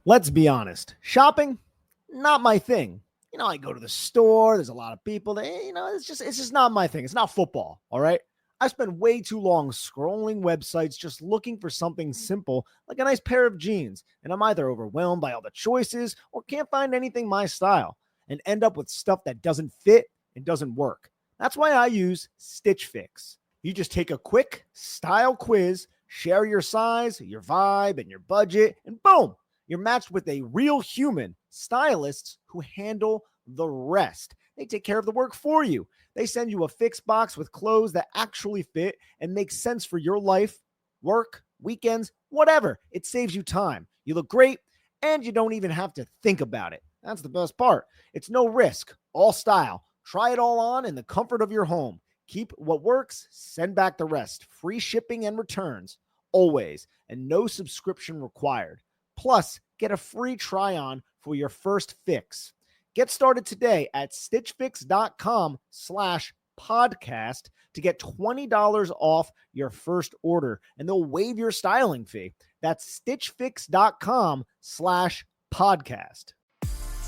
Let's be honest. Shopping, not my thing. I go to the store. There's a lot of people that, it's just not my thing. It's not football. All right. I spend way too long scrolling websites just looking for something simple like a nice pair of jeans. And I'm either overwhelmed by all the choices or can't find anything my style and end up with stuff that doesn't fit and doesn't work. That's why I use Stitch Fix. You just take a quick style quiz, share your size, your vibe, and your budget, and boom, you're matched with a real human stylists who handle the rest. They take care of the work for you. They send you a fix box with clothes that actually fit and make sense for your life, work, weekends, whatever. It saves you time. You look great, and you don't even have to think about it. That's the best part. It's no risk, all style. Try it all on in the comfort of your home. Keep what works, send back the rest. Free shipping and returns, always, and no subscription required. Plus, get a free try-on for your first fix. Get started today at stitchfix.com/podcast to get $20 off your first order, and they'll waive your styling fee. That's stitchfix.com/podcast.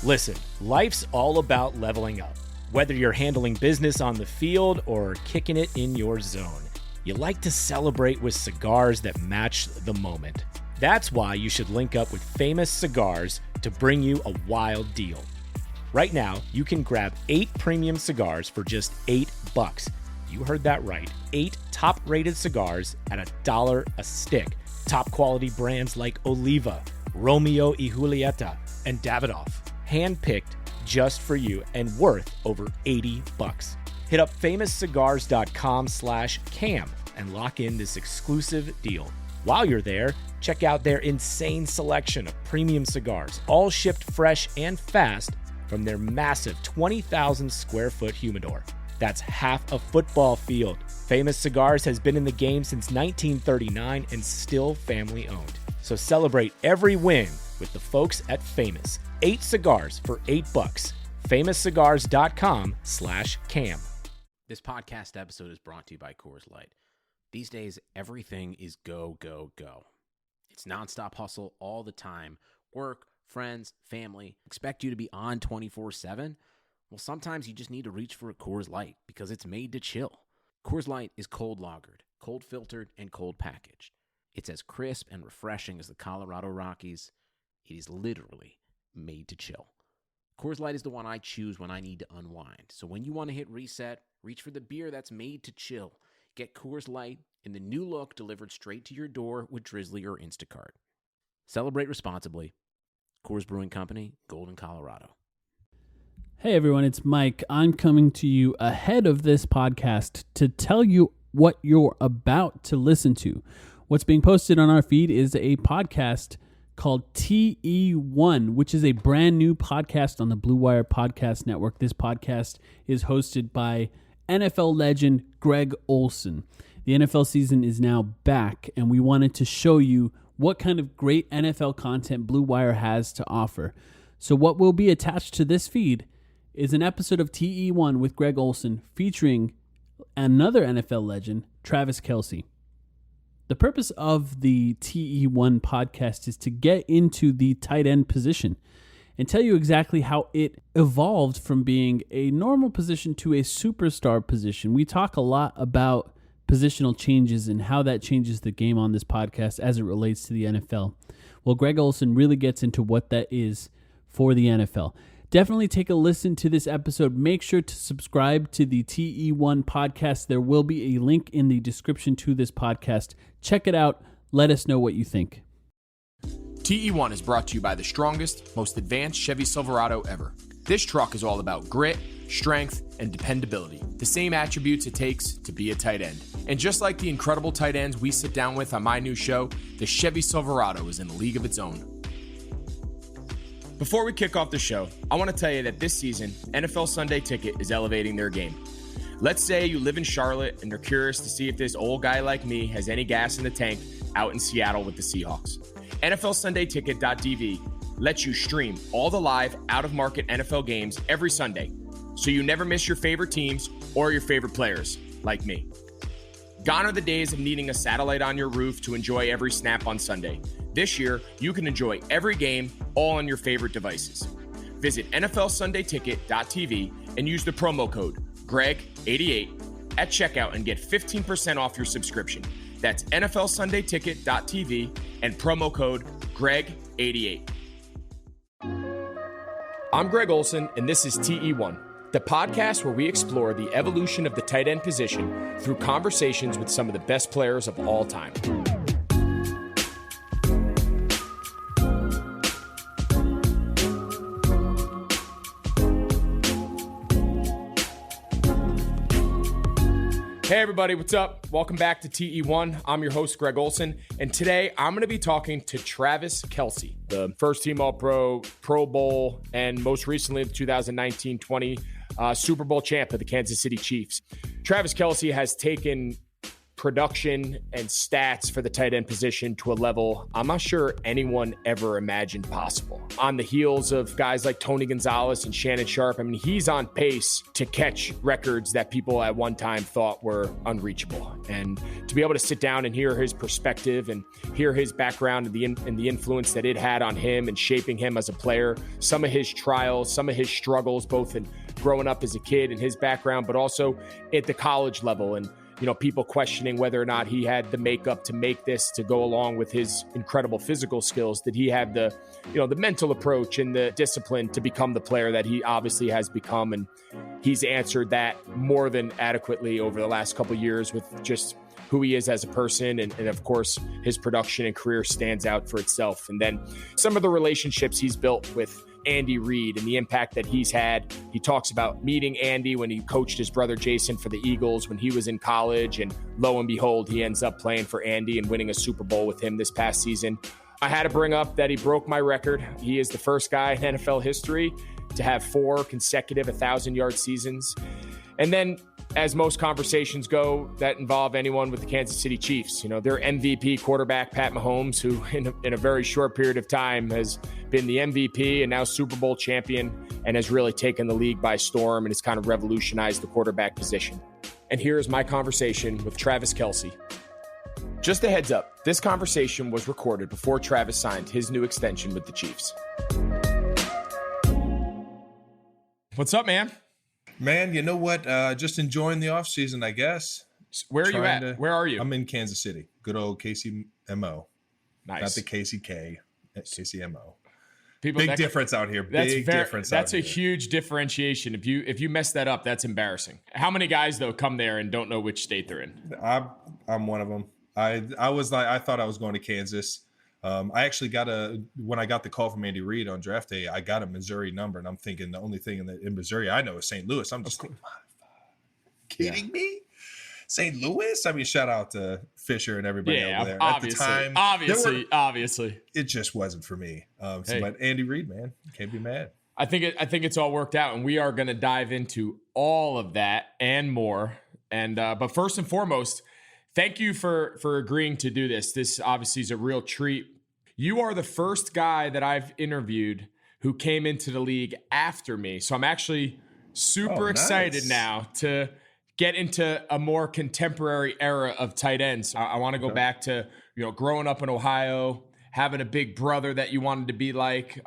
Listen, life's all about leveling up. Whether you're handling business on the field or kicking it in your zone, you like to celebrate with cigars that match the moment. That's why you should link up with Famous Cigars to bring you a wild deal. Right now, you can grab 8 premium cigars for just $8. You heard that right. 8 top-rated cigars at $1 a stick. Top quality brands like Oliva, Romeo y Julieta, and Davidoff. Handpicked just for you and worth over $80. Hit up famouscigars.com/cam and lock in this exclusive deal. While you're there, check out their insane selection of premium cigars, all shipped fresh and fast from their massive 20,000 square foot humidor. That's half a football field. Famous Cigars has been in the game since 1939 and still family owned. So celebrate every win with the folks at Famous. 8 cigars for $8. famouscigars.com/cam. This podcast episode is brought to you by Coors Light. These days, everything is go, go, go. It's nonstop hustle all the time. Work, friends, family, expect you to be on 24/7. Well, sometimes you just need to reach for a Coors Light because it's made to chill. Coors Light is cold lagered, cold filtered, and cold packaged. It's as crisp and refreshing as the Colorado Rockies. It is literally made to chill. Coors Light is the one I choose when I need to unwind. So when you want to hit reset, reach for the beer that's made to chill. Get Coors Light in the new look delivered straight to your door with Drizzly or Instacart. Celebrate responsibly. Coors Brewing Company, Golden, Colorado. Hey everyone, it's Mike. I'm coming to you ahead of this podcast to tell you what you're about to listen to. What's being posted on our feed is a podcast called TE1, which is a brand new podcast on the Blue Wire Podcast Network. This podcast is hosted by NFL legend Greg Olsen. The NFL season is now back, and we wanted to show you what kind of great NFL content Blue Wire has to offer. So what will be attached to this feed is an episode of TE1 with Greg Olsen featuring another NFL legend, Travis Kelce. The purpose of the TE1 podcast is to get into the tight end position and tell you exactly how it evolved from being a normal position to a superstar position. We talk a lot about positional changes and how that changes the game on this podcast as it relates to the NFL. Well, Greg Olsen really gets into what that is for the NFL. Definitely take a listen to this episode. Make sure to subscribe to the TE1 podcast. There will be a link in the description to this podcast. Check it out. Let us know what you think. TE1 is brought to you by the strongest, most advanced Chevy Silverado ever. This truck is all about grit, strength, and dependability, the same attributes it takes to be a tight end. And just like the incredible tight ends we sit down with on my new show, the Chevy Silverado is in a league of its own. Before we kick off the show, I want to tell you that this season, NFL Sunday Ticket is elevating their game. Let's say you live in Charlotte and you're curious to see if this old guy like me has any gas in the tank out in Seattle with the Seahawks. NFLSundayTicket.tv lets you stream all the live, out-of-market NFL games every Sunday, so you never miss your favorite teams or your favorite players, like me. Gone are the days of needing a satellite on your roof to enjoy every snap on Sunday. This year, you can enjoy every game all on your favorite devices. Visit NFLSundayTicket.tv and use the promo code GREG88 at checkout and get 15% off your subscription. That's NFLSundayTicket.tv and promo code GREG88. I'm Greg Olsen, and this is TE1, the podcast where we explore the evolution of the tight end position through conversations with some of the best players of all time. Hey everybody, what's up? Welcome back to TE1. I'm your host, Greg Olsen, and today I'm going to be talking to Travis Kelce, the first team All-Pro, Pro Bowl, and most recently the 2019-20 Super Bowl champ of the Kansas City Chiefs. Travis Kelce has taken production and stats for the tight end position to a level I'm not sure anyone ever imagined possible. On the heels of guys like Tony Gonzalez and Shannon Sharp, I mean, he's on pace to catch records that people at one time thought were unreachable. And to be able to sit down and hear his perspective and hear his background and the influence that it had on him and shaping him as a player, some of his trials, some of his struggles, both in growing up as a kid and his background, but also at the college level, and people questioning whether or not he had the makeup to make this to go along with his incredible physical skills. Did he have the mental approach and the discipline to become the player that he obviously has become? And he's answered that more than adequately over the last couple of years with just who he is as a person. And of course, his production and career stands out for itself. And then some of the relationships he's built with Andy Reid and the impact that he's had. He talks about meeting Andy when he coached his brother Jason for the Eagles when he was in college, and lo and behold, he ends up playing for Andy and winning a Super Bowl with him this past season. I had to bring up that he broke my record. He is the first guy in NFL history to have 4 consecutive 1,000-yard seasons. And then, as most conversations go that involve anyone with the Kansas City Chiefs, their MVP quarterback, Pat Mahomes, who in a very short period of time has been the MVP and now Super Bowl champion and has really taken the league by storm and has kind of revolutionized the quarterback position. And here is my conversation with Travis Kelce. Just a heads up, this conversation was recorded before Travis signed his new extension with the Chiefs. What's up, man? Man, you know what? Just enjoying the off season, I guess. Where are you at? Where are you? I'm in Kansas City. Good old KCMO. Nice. Not the KCK. KCMO. Big difference out here. Big difference. That's a huge differentiation. If you mess that up, that's embarrassing. How many guys though come there and don't know which state they're in? I'm one of them. I was like, I thought I was going to Kansas. I actually when I got the call from Andy Reid on draft day, I got a Missouri number, and I'm thinking the only thing in Missouri I know is St. Louis. I'm just thinking, kidding me? St. Louis? I mean, shout out to Fisher and everybody over there. Obviously, at the time, obviously, it just wasn't for me. But Andy Reid, man, can't be mad. I think it's all worked out, and we are going to dive into all of that and more. And but first and foremost, thank you for agreeing to do this. This obviously is a real treat. You are the first guy that I've interviewed who came into the league after me. So I'm actually super excited now to get into a more contemporary era of tight ends. I want to go back to, growing up in Ohio, having a big brother that you wanted to be like,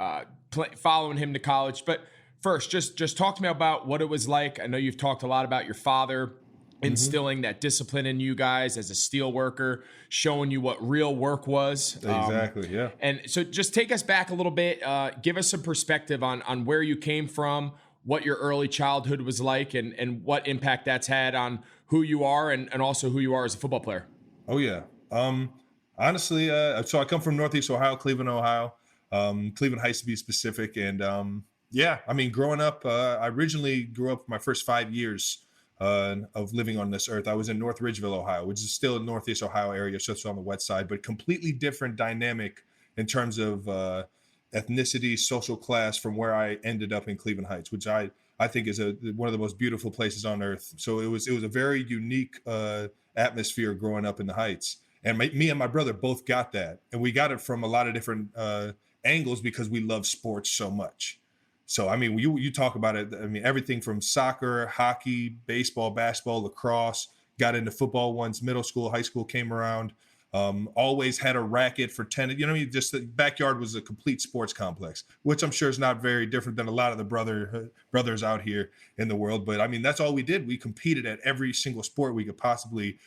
following him to college. But first, just talk to me about what it was like. I know you've talked a lot about your father instilling that discipline in you guys as a steel worker, showing you what real work was. Exactly, yeah. And so just take us back a little bit, give us some perspective on where you came from, what your early childhood was like, and what impact that's had on who you are and also who you are as a football player. Oh, yeah. Honestly, so I come from Northeast Ohio, Cleveland, Ohio, Cleveland Heights to be specific. And growing up, I originally grew up my first 5 years of living on this earth. I was in North Ridgeville, Ohio, which is still in Northeast Ohio area, so it's on the west side, but completely different dynamic in terms of ethnicity, social class from where I ended up in Cleveland Heights, which I think is one of the most beautiful places on earth. So it was a very unique atmosphere growing up in the Heights. And me and my brother both got that. And we got it from a lot of different angles because we love sports so much. So, I mean, you talk about it. I mean, everything from soccer, hockey, baseball, basketball, lacrosse, got into football once middle school, high school came around. Always had a racket for tennis. You know what I mean? Just the backyard was a complete sports complex, which I'm sure is not very different than a lot of the brothers out here in the world. But I mean, that's all we did. We competed at every single sport we could possibly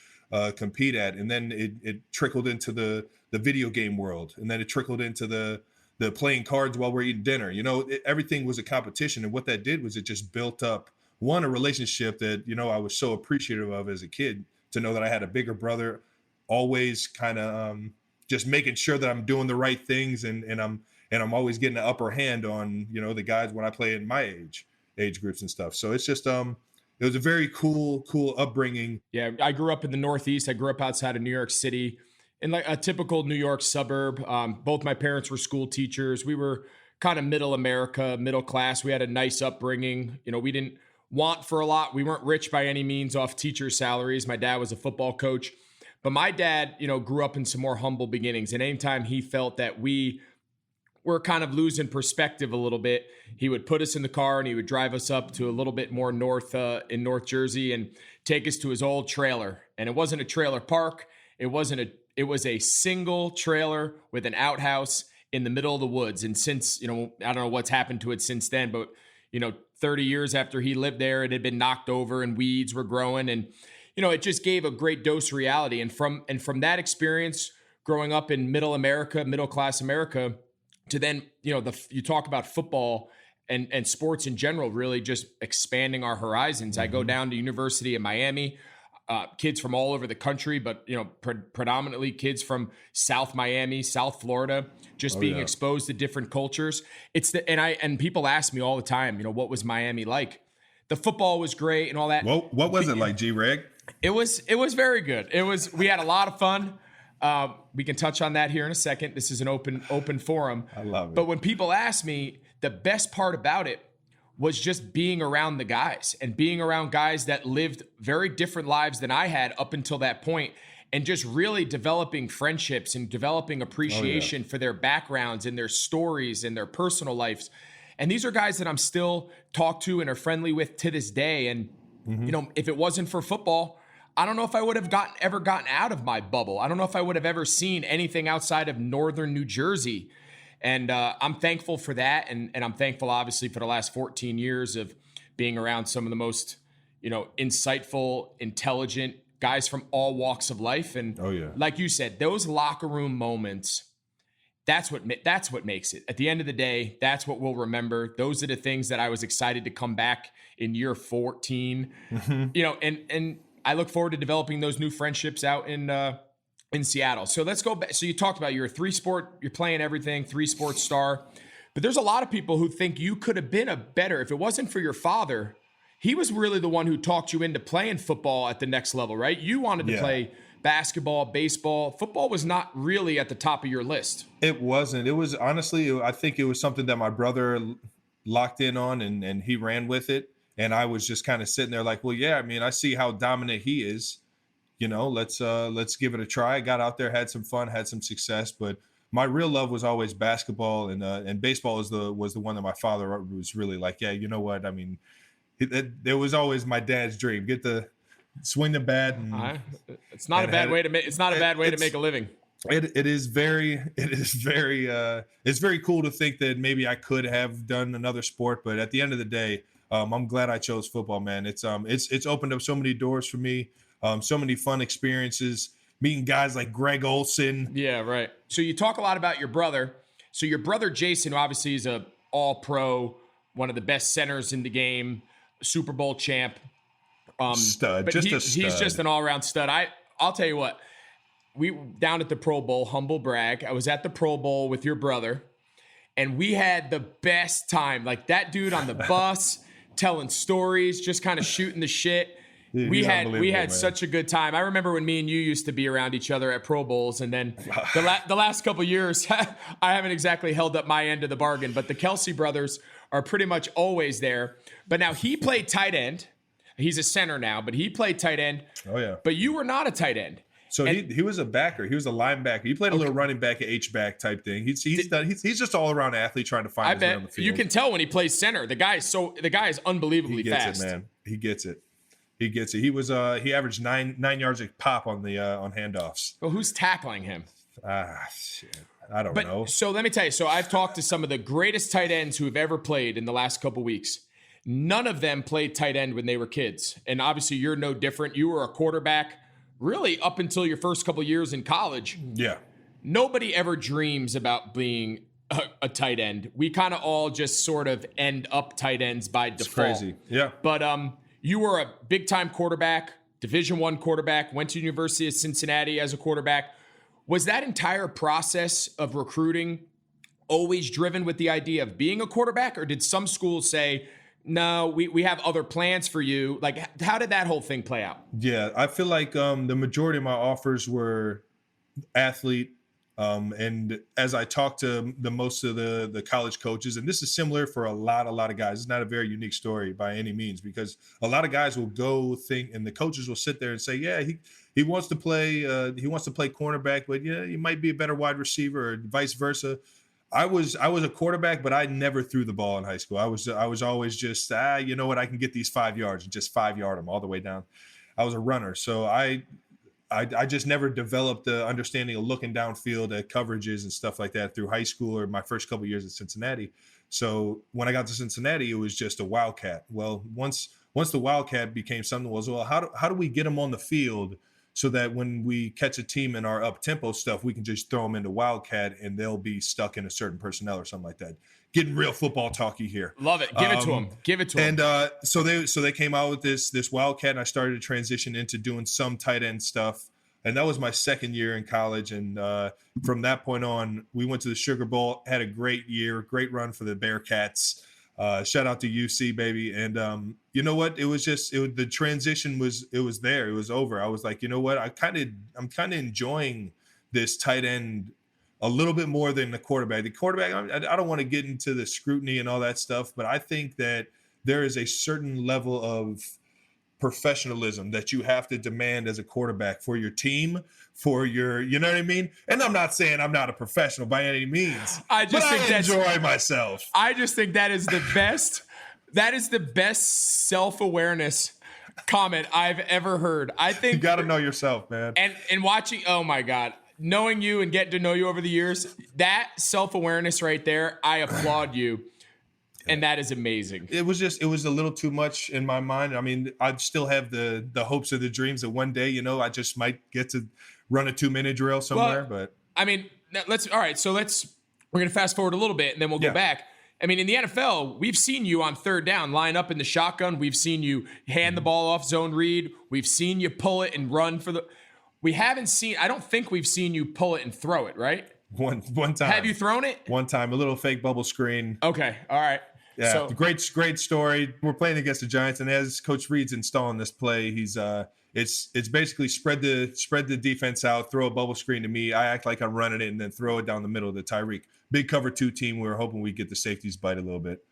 compete at. And then it trickled into the video game world. And then it trickled into the playing cards while we're eating dinner. You know, everything was a competition. And what that did was it just built up, a relationship that, you know, I was so appreciative of as a kid, to know that I had a bigger brother, always kind of just making sure that I'm doing the right things, and I'm always getting the upper hand on, you know, the guys when I play in my age groups and stuff. So it's just it was a very cool upbringing. Yeah, I grew up in the Northeast. I grew up outside of New York City in like a typical New York suburb. Both my parents were school teachers. We were kind of middle America, middle class. We had a nice upbringing. You know, we didn't want for a lot. We weren't rich by any means off teacher salaries. My dad was a football coach. But my dad, you know, grew up in some more humble beginnings. And anytime he felt that we were kind of losing perspective a little bit, he would put us in the car and he would drive us up to a little bit more north in North Jersey and take us to his old trailer. And it wasn't a trailer park. It was a single trailer with an outhouse in the middle of the woods. And since, you know, I don't know what's happened to it since then, but, you know, 30 years after he lived there, it had been knocked over and weeds were growing, and you know, it just gave a great dose of reality. And from that experience, growing up in middle class America, to then, you know, you talk about football and sports in general, really just expanding our horizons. Mm-hmm. I go down to University of Miami, kids from all over the country, but, you know, predominantly kids from South Miami, South Florida, just being exposed to different cultures. And people ask me all the time, you know, what was Miami like? The football was great and all that. Well, what was it like, G-Reg? It was very good. We had a lot of fun. We can touch on that here in a second. This is an open forum. I love it. But when people ask me, the best part about it was just being around the guys and being around guys that lived very different lives than I had up until that point, and just really developing friendships and developing appreciation for their backgrounds and their stories and their personal lives. And these are guys that I'm still talk to and are friendly with to this day. And you know, if it wasn't for football, I don't know if I would have ever gotten out of my bubble. I don't know if I would have ever seen anything outside of northern New Jersey. And I'm thankful for that. And I'm thankful, obviously, for the last 14 years of being around some of the most, you know, insightful, intelligent guys from all walks of life. And like you said, those locker room moments, that's what makes it. At the end of the day, that's what we'll remember. Those are the things that I was excited to come back in year 14. You know, and I look forward to developing those new friendships out in Seattle. So let's go back. So you talked about you're playing everything, 3-sport star. But there's a lot of people who think you could have been if it wasn't for your father. He was really the one who talked you into playing football at the next level, right? You wanted to play basketball, baseball. Football was not really at the top of your list. It wasn't. It was, honestly, I think it was something that my brother locked in on, and he ran with it. And I was just kind of sitting there like, well, yeah, I mean, I see how dominant he is. You know, let's give it a try. I got out there, had some fun, had some success, but my real love was always basketball, and baseball was the one that my father was really like, yeah, you know what? I mean, it was always my dad's dream. Swing the bat. And, it's not a bad way to make. It's not a bad way to make a living. It is very it's very cool to think that maybe I could have done another sport, but at the end of the day, I'm glad I chose football, man. It's opened up so many doors for me, so many fun experiences, meeting guys like Greg Olsen. Yeah, right. So you talk a lot about your brother. So your brother Jason, who obviously is a all-pro, one of the best centers in the game, Super Bowl champ. Stud, but a stud. He's just an all-around stud. I'll tell you what. We down at the Pro Bowl, humble brag. I was at the Pro Bowl with your brother, and we had the best time. Like that dude on the bus telling stories, just kind of shooting the shit. Dude, we had such a good time. I remember when me and you used to be around each other at Pro Bowls, and then the last couple of years, I haven't exactly held up my end of the bargain. But the Kelce brothers are pretty much always there. But now he played tight end. He's a center now, but he played tight end. Oh yeah. But you were not a tight end. So he was a backer. He was a linebacker. He played a little running back, H-back type thing. He's just all around athlete trying to find his way on the field. You can tell when he plays center. The guy is unbelievably fast. He gets it, man. He gets it. he gets it. He averaged nine yards a pop on the on handoffs. Well, who's tackling him? Shit. I don't know. So let me tell you. So I've talked to some of the greatest tight ends who have ever played in the last couple weeks. None of them played tight end when they were kids. And obviously you're no different. You were a quarterback really up until your first couple years in college. Yeah. Nobody ever dreams about being a tight end. We kind of all just sort of end up tight ends by default. It's crazy. Yeah. But you were a big time quarterback, Division I quarterback, went to University of Cincinnati as a quarterback. Was that entire process of recruiting always driven with the idea of being a quarterback, or did some schools say, no, we have other plans for you? Like, how did that whole thing play out? Yeah, I feel like the majority of my offers were athlete. And as I talked to most of the college coaches, and this is similar for a lot of guys, it's not a very unique story by any means, because a lot of guys will go think, and the coaches will sit there and say, yeah, he wants to play cornerback, but yeah, he might be a better wide receiver, or vice versa. I was a quarterback, but I never threw the ball in high school. I was always just, you know what, I can get these 5 yards and just 5-yard them all the way down. I was a runner. So I just never developed the understanding of looking downfield at coverages and stuff like that through high school or my first couple of years at Cincinnati. So when I got to Cincinnati, it was just a wildcat. Well, once the wildcat became something, how do we get them on the field so that when we catch a team in our up-tempo stuff, we can just throw them into wildcat and they'll be stuck in a certain personnel or something like that. Getting real football talky here. Love it. Give it to them. Give it to them. And so they came out with this wildcat, and I started to transition into doing some tight end stuff. And that was my second year in college. And from that point on, we went to the Sugar Bowl, had a great year, great run for the Bearcats. Shout out to UC, baby. And you know what? The transition was there. It was over. I was like, you know what? I'm kind of enjoying this tight end a little bit more than the quarterback. The quarterback, I don't want to get into the scrutiny and all that stuff, but I think that there is a certain level of professionalism that you have to demand as a quarterback for your team, for your, you know what I mean? And I'm not saying I'm not a professional by any means, I enjoy myself. I just think that is the best. That is the best self-awareness comment I've ever heard. I think you got to know yourself, man. And watching, oh my God, knowing you and getting to know you over the years, that self-awareness right there, I applaud you. And that is amazing. It was a little too much in my mind. I mean, I still have the hopes or the dreams that one day, I just might get to run a 2-minute drill somewhere. But I mean, we're going to fast forward a little bit and then we'll go back. I mean, in the NFL, we've seen you on third down line up in the shotgun. We've seen you hand the ball off zone read. We've seen you pull it and run I don't think we've seen you pull it and throw it, right? One time. Have you thrown it? One time, a little fake bubble screen. Okay. All right. Yeah, so, great story. We're playing against the Giants, and as Coach Reed's installing this play, he's it's basically spread the defense out, throw a bubble screen to me. I act like I'm running it, and then throw it down the middle to Tyreek. Big cover 2 team. We were hoping we'd get the safeties bite a little bit,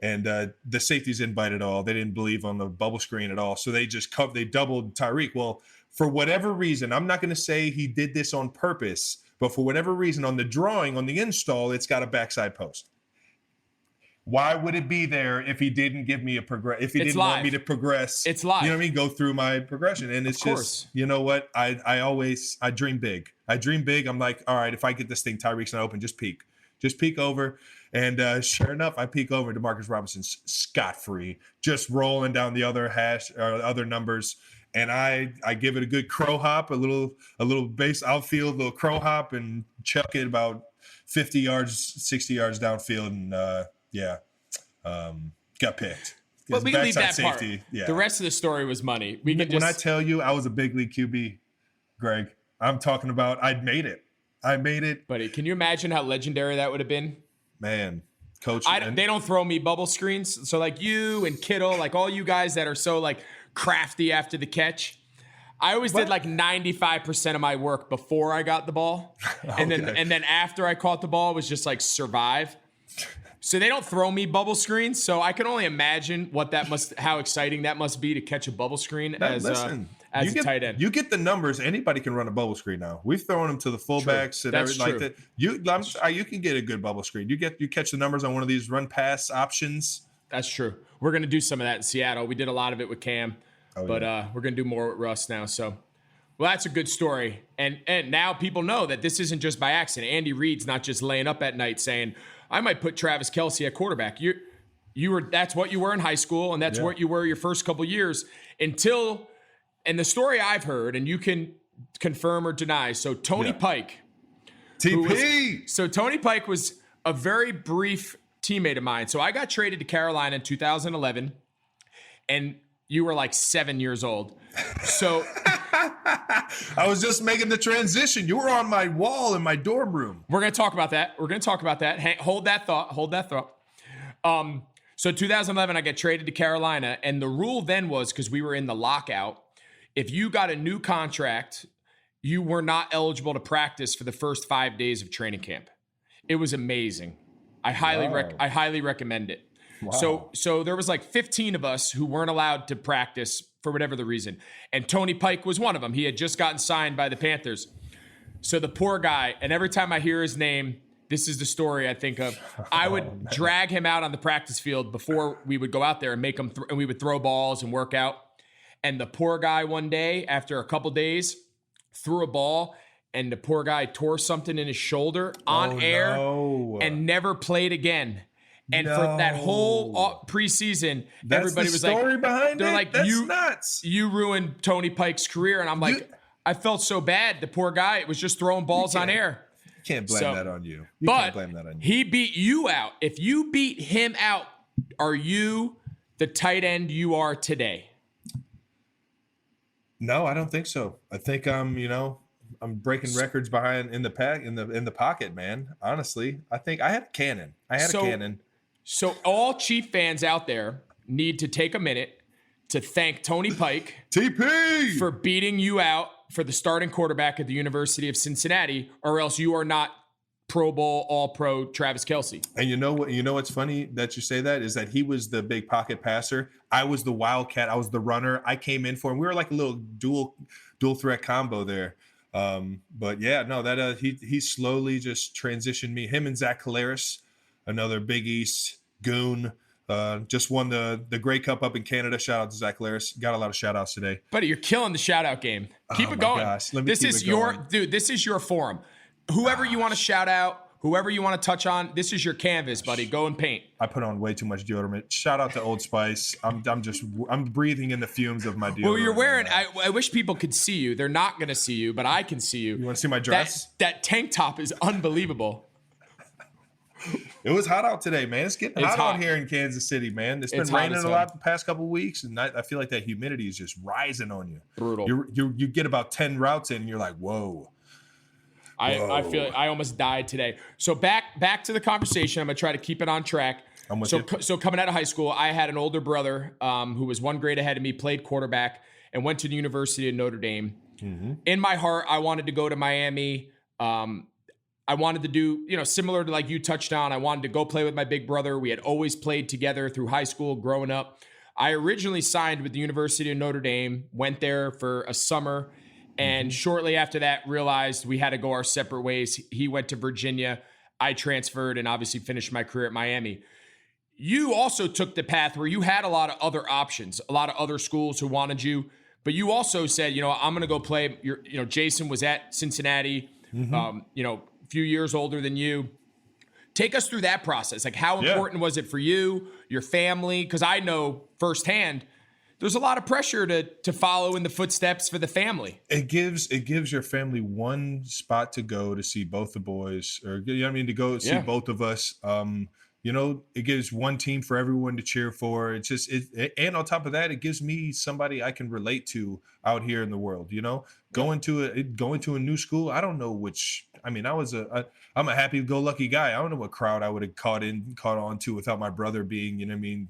and the safeties didn't bite at all. They didn't believe on the bubble screen at all, so they just they doubled Tyreek. Well, for whatever reason, I'm not going to say he did this on purpose, but for whatever reason, on the drawing, on the install, it's got a backside post. Why would it be there if he didn't give me if he didn't want me to progress? It's live. You know what I mean? Go through my progression. And it's just, you know what? I dream big. I'm like, all right, if I get this thing, Tyreek's not open, just peek over. And sure enough, I peek over to Demarcus Robinson's scot-free, just rolling down the other other numbers. And I give it a good crow hop, a little base outfield, little crow hop, and chuck it about 50 yards, 60 yards downfield. And got picked. But we can leave that safety, part. Yeah. The rest of the story was money. When I tell you I was a big league QB, Greg, I'm talking about I made it. Buddy, can you imagine how legendary that would have been? Man, Coach. They don't throw me bubble screens. So like you and Kittle, like all you guys that are so like crafty after the catch, I always did like 95% of my work before I got the ball. And then after I caught the ball, it was just like survive. So they don't throw me bubble screens, so I can only imagine how exciting that must be to catch a bubble screen as a tight end. You get the numbers. Anybody can run a bubble screen now. We've thrown them to the fullbacks and everything like that. You can get a good bubble screen. You catch the numbers on one of these run pass options. That's true. We're gonna do some of that in Seattle. We did a lot of it with Cam. But we're going to do more with Russ now. So, well, that's a good story. And now people know that this isn't just by accident. Andy Reid's not just laying up at night saying, I might put Travis Kelce at quarterback. That's what you were in high school, and that's what you were your first couple years until, and the story I've heard, and you can confirm or deny. So Tony Pike. Tony Pike was a very brief teammate of mine. So I got traded to Carolina in 2011, and you were like 7 years old. So I was just making the transition. You were on my wall in my dorm room. We're going to talk about that. Hold that thought. So 2011, I get traded to Carolina, and the rule then was, because we were in the lockout, if you got a new contract, you were not eligible to practice for the first 5 days of training camp. It was amazing. I highly recommend it. Wow. So there was like 15 of us who weren't allowed to practice for whatever the reason. And Tony Pike was one of them. He had just gotten signed by the Panthers. So the poor guy, and every time I hear his name, this is the story I think of. I would drag him out on the practice field before we would go out there and make him, and we would throw balls and work out. And the poor guy one day, after a couple days, threw a ball, and the poor guy tore something in his shoulder on air and never played again. And for that whole preseason, everybody was like, they're like, nuts. You ruined Tony Pike's career. And I'm like, I felt so bad. The poor guy was just throwing balls on air. You can't blame that on you. But he beat you out. If you beat him out, are you the tight end you are today? No, I don't think so. I think I'm breaking records in the pocket, man. Honestly, I think I had a cannon. Cannon. So all Chief fans out there need to take a minute to thank Tony Pike TP for beating you out for the starting quarterback at the University of Cincinnati, or else you are not Pro Bowl, All-Pro Travis Kelce. And you know what's funny that you say that is that he was the big pocket passer. I was the wildcat. I was the runner. I came in for him. We were like a little dual threat combo there. But yeah, no, that he slowly just transitioned me. Him and Zach Collaros, another Big East goon, just won the Grey Cup up in Canada. Shout out to Zach Collaros. Got a lot of shout outs today. Buddy, you're killing the shout out game. Keep it going. Gosh. This is your forum. Whoever you want to shout out, whoever you want to touch on, this is your canvas, buddy. Go and paint. I put on way too much deodorant. Shout out to Old Spice. I'm breathing in the fumes of my deodorant. Well, you're wearing. I wish people could see you. They're not going to see you, but I can see you. You want to see my dress? That tank top is unbelievable. It was hot out today, man. It's getting hot out here in Kansas City, man. It's been raining a lot the past couple of weeks, and I feel like that humidity is just rising on you. Brutal. You get about 10 routes in, and you're like, whoa. I feel like I almost died today. So back to the conversation. I'm gonna try to keep it on track. So coming out of high school, I had an older brother who was one grade ahead of me, played quarterback, and went to the University of Notre Dame. Mm-hmm. In my heart, I wanted to go to Miami. I wanted to do, similar to like you touched on. I wanted to go play with my big brother. We had always played together through high school growing up. I originally signed with the University of Notre Dame, went there for a summer. And shortly after that, realized we had to go our separate ways. He went to Virginia. I transferred and obviously finished my career at Miami. You also took the path where you had a lot of other options, a lot of other schools who wanted you. But you also said, I'm going to go play. Jason was at Cincinnati, a few years older than you. Take us through that process. Like, how important was it for you, your family? Because I know firsthand, there's a lot of pressure to follow in the footsteps for the family. It gives your family one spot to go to see both the boys, or to go see both of us. It gives one team for everyone to cheer for. It's just and on top of that, it gives me somebody I can relate to out here in the world. Going to a new school. I don't know which. I'm a happy-go-lucky guy. I don't know what crowd I would have caught on to without my brother being,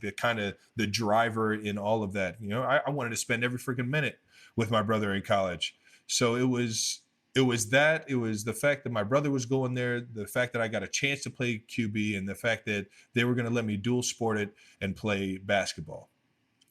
the kind of the driver in all of that. I wanted to spend every freaking minute with my brother in college. So it was that. It was the fact that my brother was going there, the fact that I got a chance to play QB, and the fact that they were going to let me dual sport it and play basketball.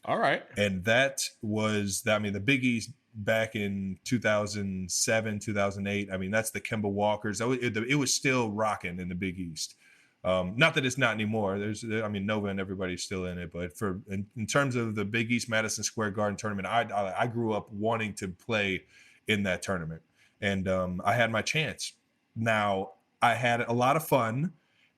All right. And that was that. The Big East back in 2007, 2008. That's the Kemba Walkers. It was still rocking in the Big East. Not that it's not anymore. Nova and everybody's still in it, but in terms of the Big East Madison Square Garden tournament, I grew up wanting to play in that tournament, and I had my chance. Now I had a lot of fun,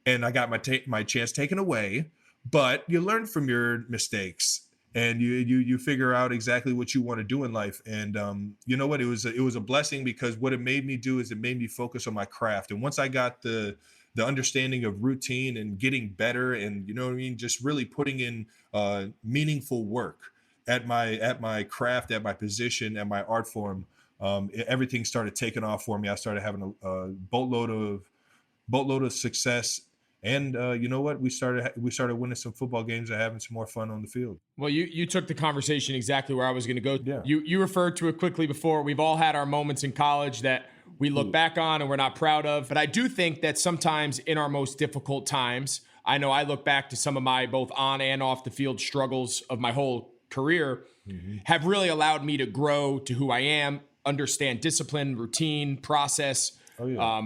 and I got my chance taken away. But you learn from your mistakes, and you figure out exactly what you want to do in life. And you know what? It was a blessing, because what it made me do is it made me focus on my craft. And once I got the understanding of routine and getting better, and just really putting in meaningful work at my craft, at my position, at my art form, everything started taking off for me. I started having a boatload of success. And you know what? We started winning some football games and having some more fun on the field. Well, you took the conversation exactly where I was going to go. Yeah. You referred to it quickly before. We've all had our moments in college that we look back on and we're not proud of. But I do think that sometimes in our most difficult times, I know I look back to some of my both on and off the field struggles of my whole career, have really allowed me to grow to who I am, understand discipline, routine, process,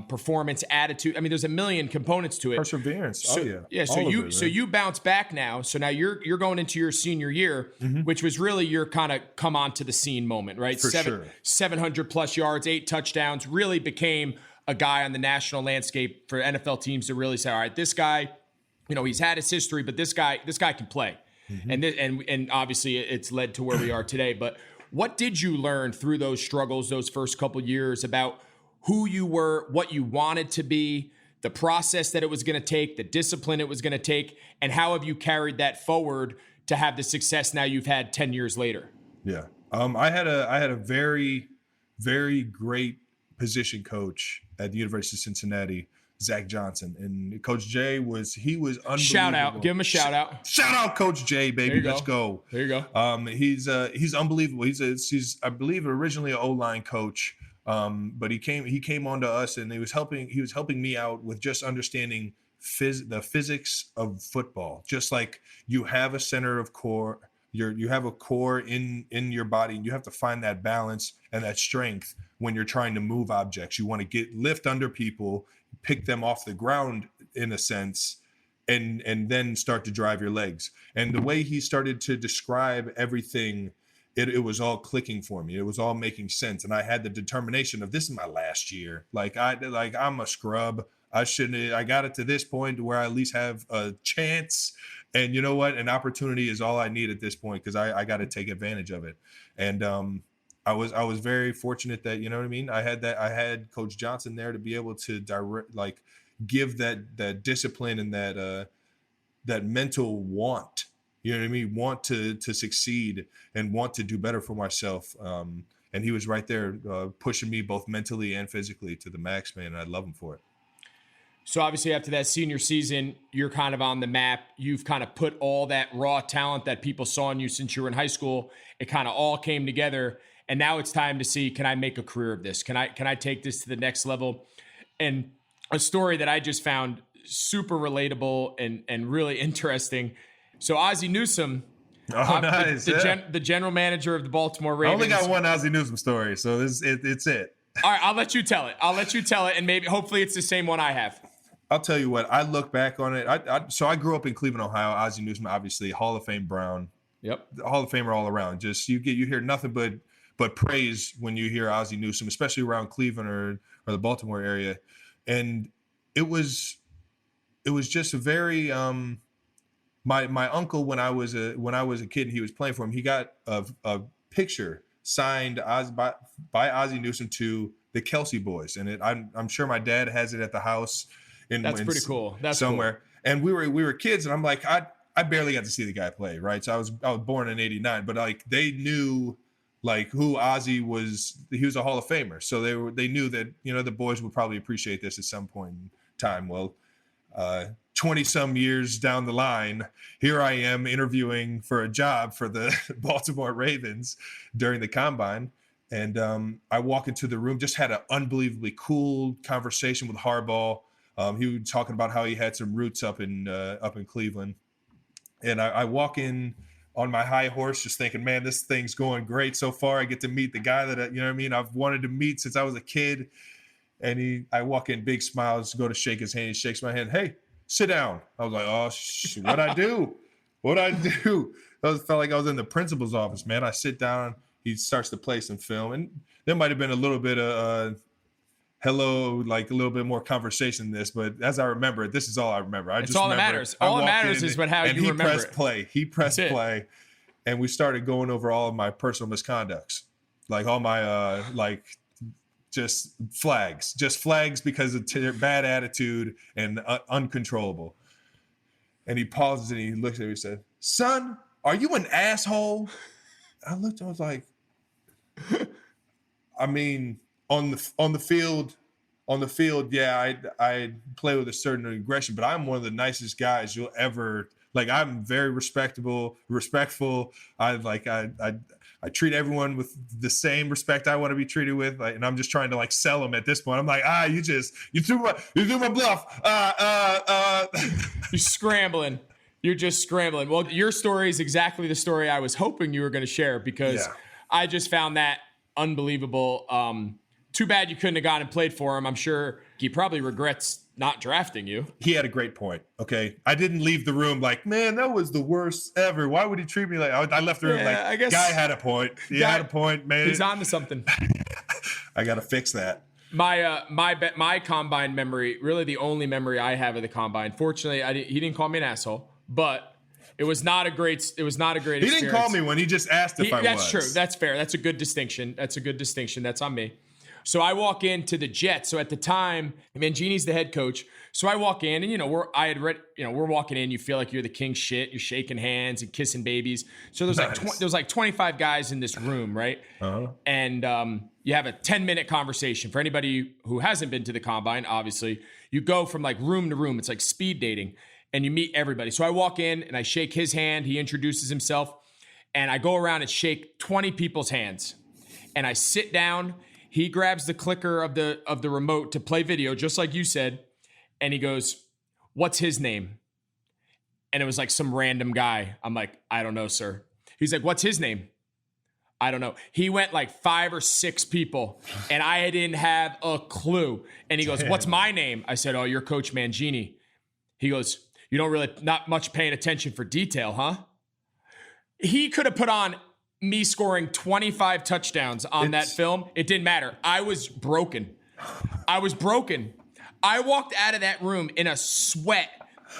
performance, attitude. I mean, there's a million components to it. Perseverance. So you bounce back now. So now you're going into your senior year, which was really your kind of come onto the scene moment, right? For sure. 700 plus yards, 8 touchdowns, really became a guy on the national landscape for NFL teams to really say, all right, this guy, he's had his history, but this guy can play. And obviously it's led to where we are today. But what did you learn through those struggles, those first couple years, about who you were, what you wanted to be, the process that it was going to take, the discipline it was going to take, and how have you carried that forward to have the success now you've had 10 years later? Yeah. I had a very, very great position coach at the University of Cincinnati, Zach Johnson. And Coach Jay was unbelievable. Shout out. Give him a shout out. Shout out Coach Jay, baby. Let's go. There you go. He's unbelievable. He's I believe originally an O-line coach. But he came on to us, and he was helping me out with just understanding the physics of football. Just like you have a center of core, you have a core in your body, and you have to find that balance and that strength when you're trying to move objects. You want to lift under people, pick them off the ground in a sense, and then start to drive your legs. And the way he started to describe everything, it was all clicking for me. It was all making sense. And I had the determination of, this is my last year. I'm a scrub. I got it to this point where I at least have a chance. And you know what? An opportunity is all I need at this point, because I got to take advantage of it. And I was very fortunate that, you know what I mean? I had Coach Johnson there to be able to give that discipline and that mental want. You know what I mean? Want to succeed and want to do better for myself. And he was right there pushing me both mentally and physically to the max, man. And I love him for it. So obviously after that senior season, you're kind of on the map. You've kind of put all that raw talent that people saw in you since you were in high school. It kind of all came together. And now it's time to see, can I make a career of this? Can I take this to the next level? And a story that I just found super relatable and really interesting. So Ozzie Newsome, nice. The general manager of the Baltimore Ravens. I only got one Ozzie Newsome story, so it's it. All right, I'll let you tell it, and maybe hopefully it's the same one I have. I'll tell you what, I look back on it. So I grew up in Cleveland, Ohio. Ozzie Newsome, obviously Hall of Fame Brown. Yep, Hall of Famer all around. Just you hear nothing but praise when you hear Ozzie Newsome, especially around Cleveland or the Baltimore area, and it was just a very My uncle, when I was a kid and he was playing for him, he got a picture signed by Ozzie Newsome to the Kelce boys, and I'm sure my dad has it at the house. That's pretty cool. That's somewhere. Cool. And we were kids, and I'm like, I barely got to see the guy play, right? So I was born in '89, but they knew who Ozzie was. He was a Hall of Famer, so they knew that the boys would probably appreciate this at some point in time. Well, 20 some years down the line, here I am interviewing for a job for the Baltimore Ravens during the combine. And I walk into the room, just had an unbelievably cool conversation with Harbaugh. He was talking about how he had some roots up in Cleveland. And I walk in on my high horse, just thinking, man, this thing's going great so far. I get to meet the guy that, I've wanted to meet since I was a kid. And I walk in, big smiles, go to shake his hand. He shakes my hand. Hey, sit down. I was like, oh, what'd I do? What'd I do? I felt like I was in the principal's office, man. I sit down. He starts to play some film. And there might have been a little bit of hello, like a little bit more conversation in this. But as I remember it, this is all I remember. It's all that matters. All that matters is how you remember it. He pressed play. And we started going over all of my personal misconducts. Like all my, just flags because of their bad attitude and uncontrollable. And he pauses and he looks at me and said, son, are you an asshole? I looked, I was like, I mean, on the field, yeah, I play with a certain aggression, but I'm one of the nicest guys you'll ever, like, I'm very respectful. I treat everyone with the same respect I want to be treated with, and I'm just trying to like sell them at this point. I'm like, you threw my bluff. You're scrambling. You're just scrambling. Well, your story is exactly the story I was hoping you were going to share because I just found that unbelievable. Too bad you couldn't have gone and played for him. I'm sure he probably regrets not drafting you. He had a great point. Okay. I didn't leave the room like, man, that was the worst ever. Why would he treat me like I left the room I guess guy had a point. He had a point, man. He's on to something. I got to fix that. My combine memory, really the only memory I have of the combine. Fortunately, he didn't call me an asshole, but it was not a great experience. He didn't call me when he just asked if I was. That's true. That's fair. That's a good distinction. That's on me. So I walk into the Jets. So at the time, Mangini's the head coach. So I walk in and, we're walking in, you feel like you're the king shit. You're shaking hands and kissing babies. So there's like 25 guys in this room, right? Uh-huh. And you have a 10-minute conversation. For anybody who hasn't been to the combine, obviously, you go from like room to room. It's like speed dating and you meet everybody. So I walk in and I shake his hand. He introduces himself and I go around and shake 20 people's hands and I sit down. He grabs the clicker of the remote to play video, just like you said. And he goes, what's his name? And it was like some random guy. I'm like, I don't know, sir. He's like, what's his name? I don't know. He went like 5 or 6 people and I didn't have a clue. And he goes, what's my name? I said, oh, you're Coach Mangini. He goes, you don't really, not much paying attention for detail, huh? He could have put on me scoring 25 touchdowns on that film. It didn't matter. I was broken. I walked out of that room in a sweat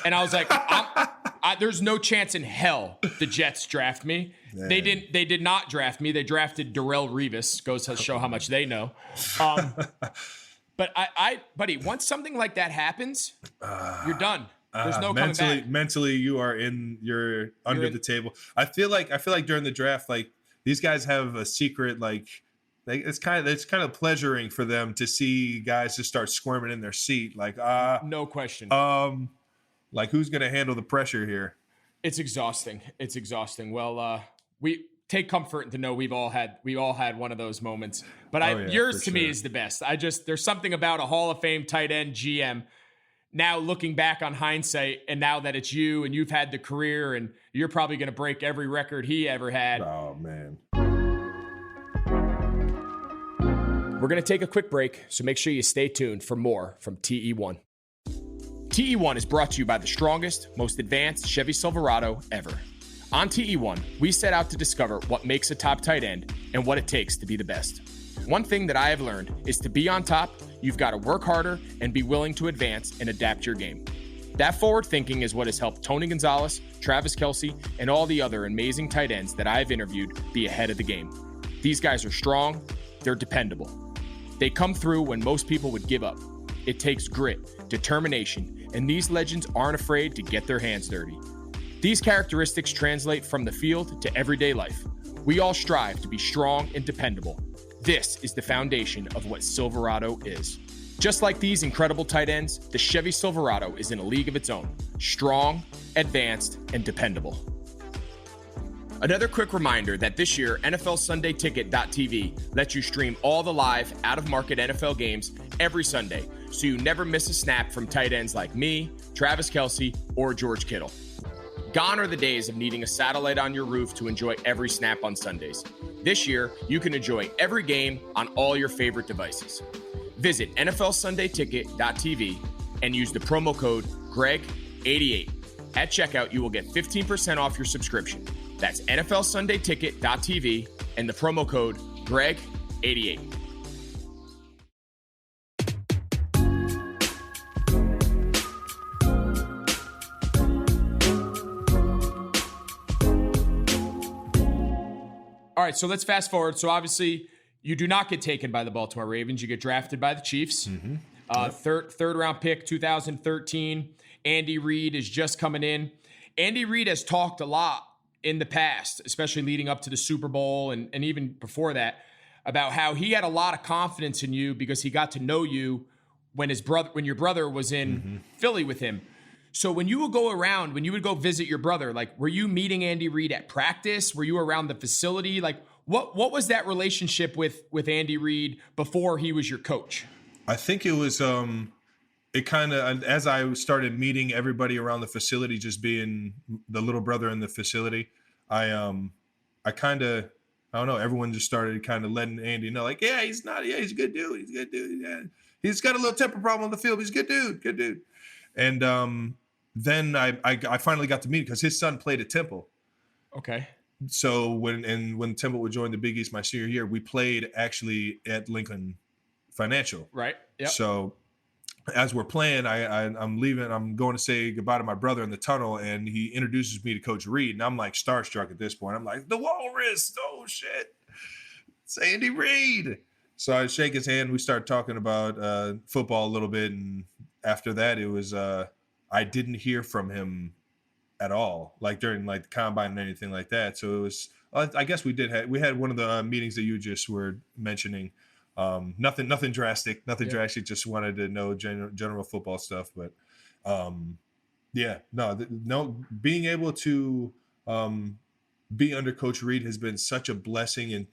and I was like, there's no chance in hell the Jets draft me. Man. They did not draft me. They drafted Darrelle Revis. Goes to show how much they know. But buddy, once something like that happens, you're done. There's no coming back. Mentally, you're under the table. I feel like during the draft, like these guys have a secret, like it's kind of pleasuring for them to see guys just start squirming in their seat. Like, no question. Like who's going to handle the pressure here? It's exhausting. Well, we take comfort to know we've all had one of those moments. But yours to me is the best. There's something about a Hall of Fame tight end GM. Now looking back on hindsight and now that it's you and you've had the career and you're probably going to break every record he ever had. Oh, man. We're going to take a quick break, so make sure you stay tuned for more from TE1. TE1 is brought to you by the strongest, most advanced Chevy Silverado ever. On TE1, we set out to discover what makes a top tight end and what it takes to be the best. One thing that I have learned is to be on top, you've got to work harder and be willing to advance and adapt your game. That forward thinking is what has helped Tony Gonzalez, Travis Kelce, and all the other amazing tight ends that I have interviewed be ahead of the game. These guys are strong, they're dependable. They come through when most people would give up. It takes grit, determination, and these legends aren't afraid to get their hands dirty. These characteristics translate from the field to everyday life. We all strive to be strong and dependable. This is the foundation of what Silverado is. Just like these incredible tight ends, the Chevy Silverado is in a league of its own. Strong, advanced, and dependable. Another quick reminder that this year, NFLSundayTicket.tv lets you stream all the live, out-of-market NFL games every Sunday, so you never miss a snap from tight ends like me, Travis Kelce, or George Kittle. Gone are the days of needing a satellite on your roof to enjoy every snap on Sundays. This year, you can enjoy every game on all your favorite devices. Visit NFLSundayTicket.tv and use the promo code GREG88. At checkout, you will get 15% off your subscription. That's NFLSundayTicket.tv and the promo code GREG88. All right, so let's fast forward. So obviously, you do not get taken by the Baltimore Ravens. You get drafted by the Chiefs. Third round pick, 2013. Andy Reid is just coming in. Andy Reid has talked a lot in the past, especially leading up to the Super Bowl and even before that, about how he had a lot of confidence in you because he got to know you when your brother was in Philly with him. So when you would go visit your brother, like, were you meeting Andy Reid at practice? Were you around the facility? Like, what was that relationship with Andy Reid before he was your coach? I think it was it kind of, as I started meeting everybody around the facility, just being the little brother in the facility, I kind of, I don't know, everyone just started kind of letting Andy know, like, yeah, he's a good dude. He's a good dude. Yeah. He's got a little temper problem on the field. He's a good dude. And then I finally got to meet him because his son played at Temple. Okay. So when Temple would join the Big East my senior year, we played actually at Lincoln Financial. Right. Yeah. So as we're playing, I'm leaving. I'm going to say goodbye to my brother in the tunnel, and he introduces me to Coach Reid, and I'm like starstruck at this point. I'm like, the Walrus! Oh shit! It's Andy Reid. So I shake his hand. We start talking about football a little bit, and after that, it was I didn't hear from him at all, like during like the combine and anything like that. So it was. I guess we had one of the meetings that you just were mentioning. Nothing drastic, drastic. Just wanted to know general football stuff. But being able to be under Coach Reid has been such a blessing. And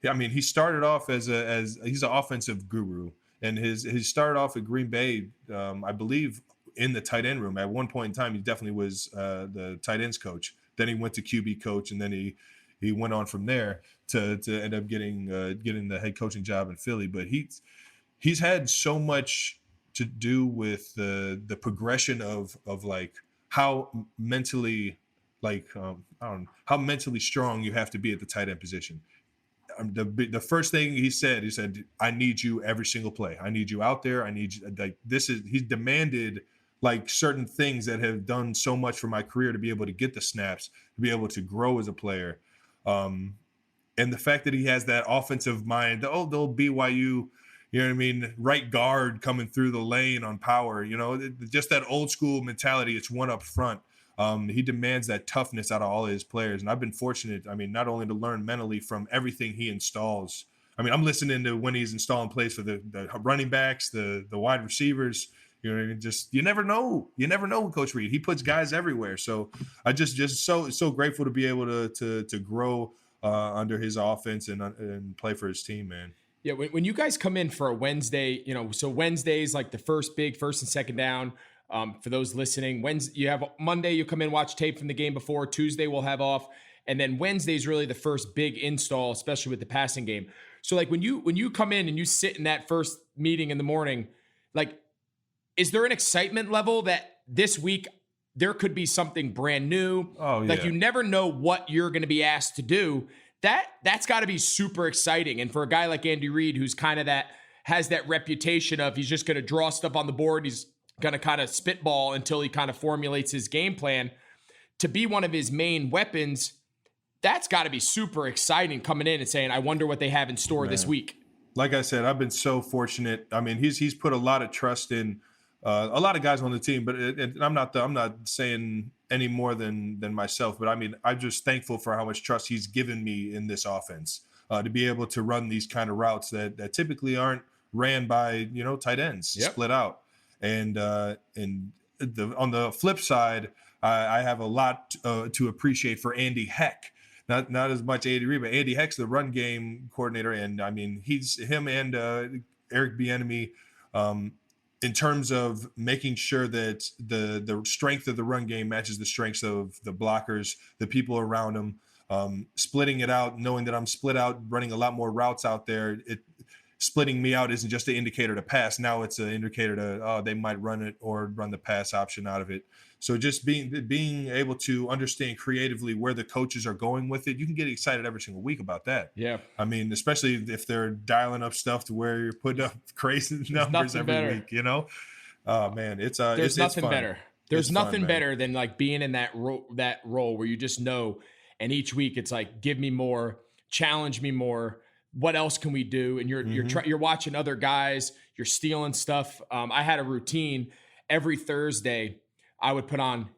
I mean, he started off as he's an offensive guru, and he started off at Green Bay, I believe, in the tight end room. At one point in time, he definitely was the tight ends coach. Then he went to QB coach, and then he went on from there to end up getting the head coaching job in Philly. But he's had so much to do with the progression of like how mentally how mentally strong you have to be at the tight end position. The first thing he said, I need you every single play. I need you out there. I need you. Like, he's demanded like certain things that have done so much for my career to be able to get the snaps, to be able to grow as a player. And the fact that he has that offensive mind, the old BYU, you know what I mean, right guard coming through the lane on power, just that old school mentality. It's one up front. He demands that toughness out of all of his players. And I've been fortunate, not only to learn mentally from everything he installs. I'm listening to when he's installing plays for the running backs, the wide receivers. You know what I mean? Just you never know with Coach Reid. He puts guys everywhere. So I just so grateful to be able to grow under his offense and play for his team, man. Yeah, when you guys come in for a Wednesday, so Wednesday's like the first and second down. For those listening, you have Monday, you come in, watch tape from the game before. Tuesday we'll have off, and then Wednesday's really the first big install, especially with the passing game. So like when you come in and you sit in that first meeting in the morning, like, is there an excitement level that this week there could be something brand new? Oh, yeah. Like, you never know what you're going to be asked to do. That's got to be super exciting. And for a guy like Andy Reid, who's kind of has that reputation of he's just going to draw stuff on the board, he's going to kind of spitball until he kind of formulates his game plan, to be one of his main weapons, that's got to be super exciting coming in and saying, I wonder what they have in store this week. Like I said, I've been so fortunate. He's put a lot of trust in a lot of guys on the team, but I'm not saying any more than myself, but I'm just thankful for how much trust he's given me in this offense to be able to run these kind of routes that typically aren't ran by tight ends split out. And on the flip side, I have a lot to appreciate for Andy Heck. Not as much Andy Reid, but Andy Heck's the run game coordinator, and him and Eric Bieniemy in terms of making sure that the strength of the run game matches the strengths of the blockers, the people around him, splitting it out, knowing that I'm split out, running a lot more routes out there. splitting me out isn't just an indicator to pass. Now it's an indicator to, they might run it or run the pass option out of it. So just being able to understand creatively where the coaches are going with it, you can get excited every single week about that. Yeah. I mean, especially if they're dialing up stuff to where you're putting up crazy numbers every week, you know? Oh man, there's it's nothing fun. better. There's nothing fun, better than like being in that role where you just know, and each week it's like, give me more, challenge me more. What else can we do? And you're watching other guys, you're stealing stuff. I had a routine every Thursday. I would put on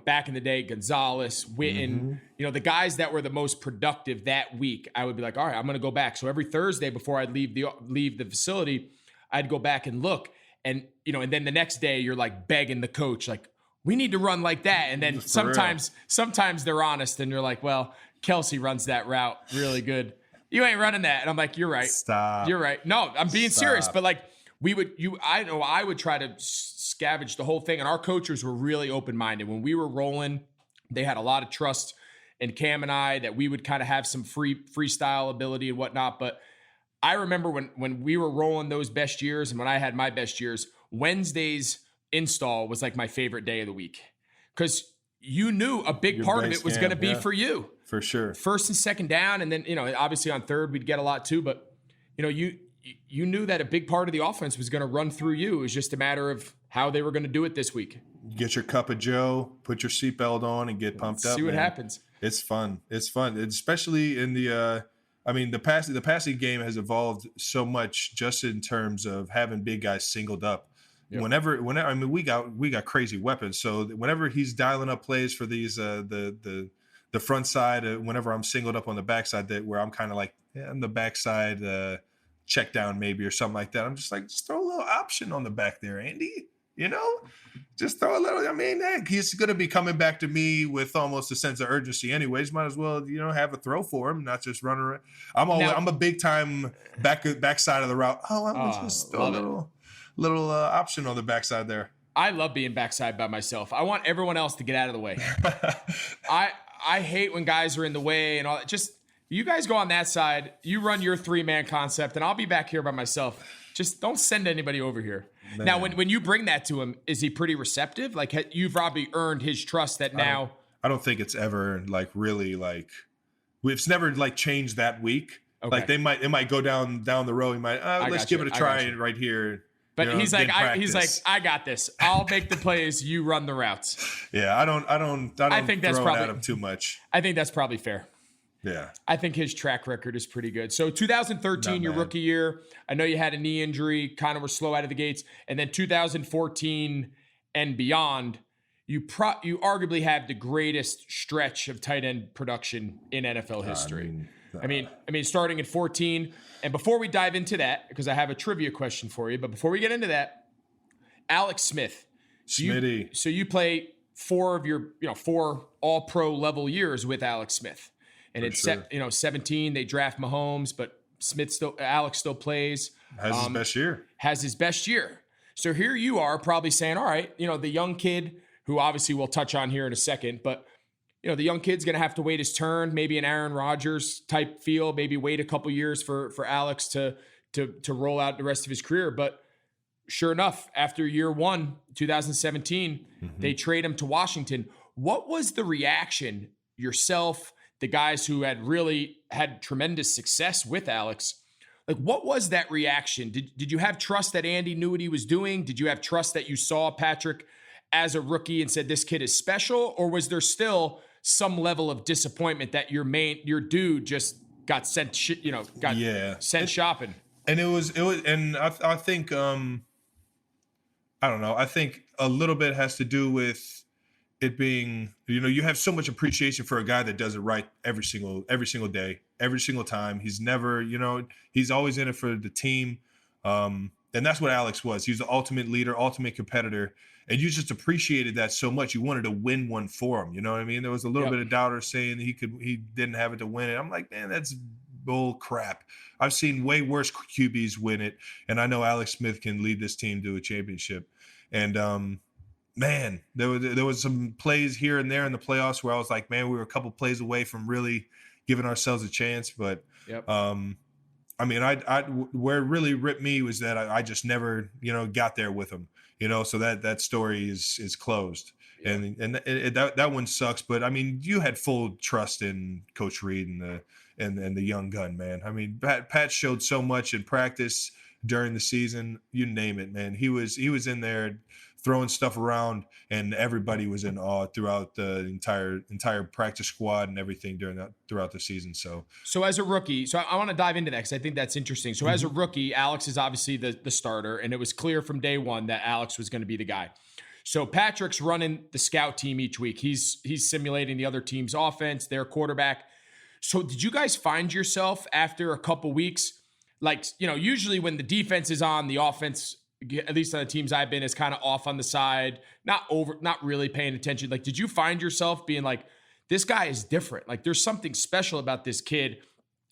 back in the day, Gonzalez, Witten, the guys that were the most productive that week. I would be like, all right, I'm going to go back. So every Thursday before I'd leave the facility, I'd go back and look. And, and then the next day you're like begging the coach, like, we need to run like that. And then sometimes they're honest and you're like, well, Kelce runs that route really good. You ain't running that. And I'm like, you're right. Stop. You're right. No, I'm being serious. But like I would try to scavenge the whole thing. And our coaches were really open-minded. When we were rolling, they had a lot of trust in Cam and I that we would kind of have some freestyle ability and whatnot. But I remember when we were rolling those best years and when I had my best years, Wednesday's install was like my favorite day of the week. Because you knew a big part of it was going to be for you. For sure. First and second down. And then, obviously on third, we'd get a lot too. But, you knew that a big part of the offense was going to run through you. It was just a matter of how they were going to do it this week. Get your cup of Joe, put your seatbelt on, and get pumped up. See what happens. It's fun. It's fun, especially in the the passing game has evolved so much just in terms of having big guys singled up. Yep. Whenever we got crazy weapons. So whenever he's dialing up plays for these the front side, whenever I'm singled up on the backside, that where I'm kind of like on the backside check down maybe or something like that. I'm just like, just throw a little option on the back there, Andy. Just throw a little. I mean, he's going to be coming back to me with almost a sense of urgency anyways. Might as well, have a throw for him, not just run around. I'm a big time backside of the route. I'm just throw a little option on the backside there. I love being backside by myself. I want everyone else to get out of the way. I hate when guys are in the way and all that. Just you guys go on that side. You run your 3-man concept, and I'll be back here by myself. Just don't send anybody over here. Man. Now, when you bring that to him, is he pretty receptive? Like you've probably earned his trust that now. I don't think it's ever really it's never changed that week. Okay. Like it might go down the road. He might let's give it a try right here. But he's like, I got this. I'll make the plays. You run the routes. Yeah, I don't think that's throw probably it at him too much. I think that's probably fair. Yeah. I think his track record is pretty good. So 2013, your rookie year, I know you had a knee injury, kind of were slow out of the gates. And then 2014 and beyond, you arguably had the greatest stretch of tight end production in NFL history. I mean, starting at 14. And before we dive into that, because I have a trivia question for you, but before we get into that, Alex Smith. Smitty. So you play 4 of your, 4 all-pro level years with Alex Smith. And it's 17, they draft Mahomes, but Alex still plays. Has his best year. So here you are probably saying, all right, the young kid who obviously we'll touch on here in a second, but the young kid's going to have to wait his turn, maybe an Aaron Rodgers type feel, maybe wait a couple years for Alex to roll out the rest of his career. But sure enough, after year 1, 2017, they trade him to Washington. What was the reaction yourself, the guys who had really had tremendous success with Alex? Like, what was that reaction? Did you have trust that Andy knew what he was doing? Did you have trust that you saw Patrick as a rookie and said, this kid is special? Or was there still some level of disappointment that your dude just got sent, sent shopping? And it was, and I think, I don't know. I think a little bit has to do with it being, you have so much appreciation for a guy that does it right every single day, every single time. He's never, he's always in it for the team. And that's what Alex was. He was the ultimate leader, ultimate competitor. And you just appreciated that so much. You wanted to win one for him. You know what I mean? There was a little bit of doubters saying he didn't have it to win it. I'm like, man, that's bull crap. I've seen way worse QBs win it. And I know Alex Smith can lead this team to a championship. And, man, there was some plays here and there in the playoffs where I was like, man, we were a couple plays away from really giving ourselves a chance. But I I mean, where it really ripped me was that I just never, got there with him, so that story is closed. Yeah. And that one sucks. But I mean, you had full trust in Coach Reed and the young gun, man. I mean, Pat showed so much in practice during the season, you name it, man. He was in there throwing stuff around, and everybody was in awe throughout the entire practice squad and everything throughout the season. So as a rookie, I want to dive into that because I think that's interesting. So as a rookie, Alex is obviously the starter, and it was clear from day one that Alex was going to be the guy. So Patrick's running the scout team each week. He's simulating the other team's offense, their quarterback. So did you guys find yourself after a couple weeks, like, usually when the defense is on, the offense, at least on the teams I've been, is kind of off on the side, not really paying attention. Like, did you find yourself being like, this guy is different? Like, there's something special about this kid,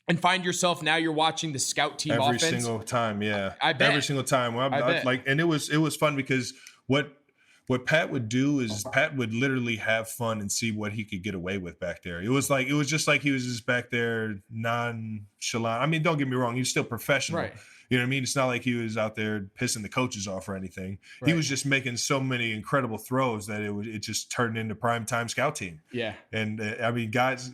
and find yourself now you're watching the scout team every offense? Every single time, yeah. I bet. Every single time. Well, and it was fun because what Pat would do is Pat would literally have fun and see what he could get away with back there. It was just like he was just back there nonchalant. I mean, don't get me wrong, he's still professional. Right. You know what I mean? It's not like he was out there pissing the coaches off or anything. Right. He was just making so many incredible throws that it just turned into primetime scout team. Yeah. And I mean, guys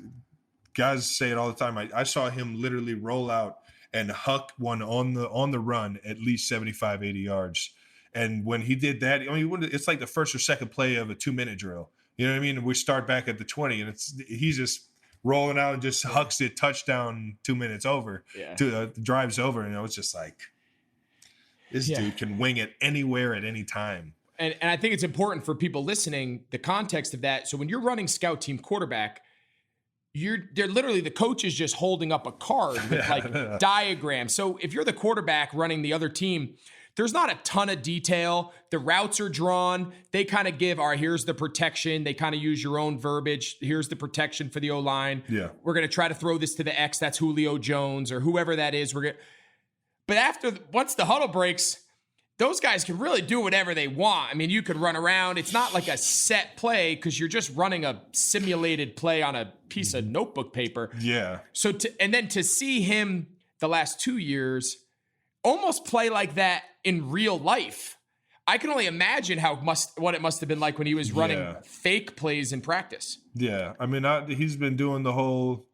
say it all the time. I saw him literally roll out and huck one on the run at least 75, 80 yards. And when he did that, I mean, it's like the first or second play of a 2-minute drill. You know what I mean? And we start back at the 20, and he's just rolling out and just hucks it touchdown 2 minutes over. Yeah. Drives over, and it's just like, this dude can wing it anywhere at any time. And I think it's important for people listening, the context of that. So when you're running scout team quarterback, they're literally, the coach is just holding up a card with like diagrams. So if you're the quarterback running the other team, there's not a ton of detail. The routes are drawn. They kind of give, all right, here's the protection. They kind of use your own verbiage. Here's the protection for the O-line. Yeah. We're going to try to throw this to the X. That's Julio Jones or whoever that is. But once the huddle breaks, those guys can really do whatever they want. I mean, you could run around. It's not like a set play because you're just running a simulated play on a piece of notebook paper. Yeah. And then to see him the last 2 years almost play like that in real life, I can only imagine what it must have been like when he was running fake plays in practice. Yeah. I mean, he's been doing the whole,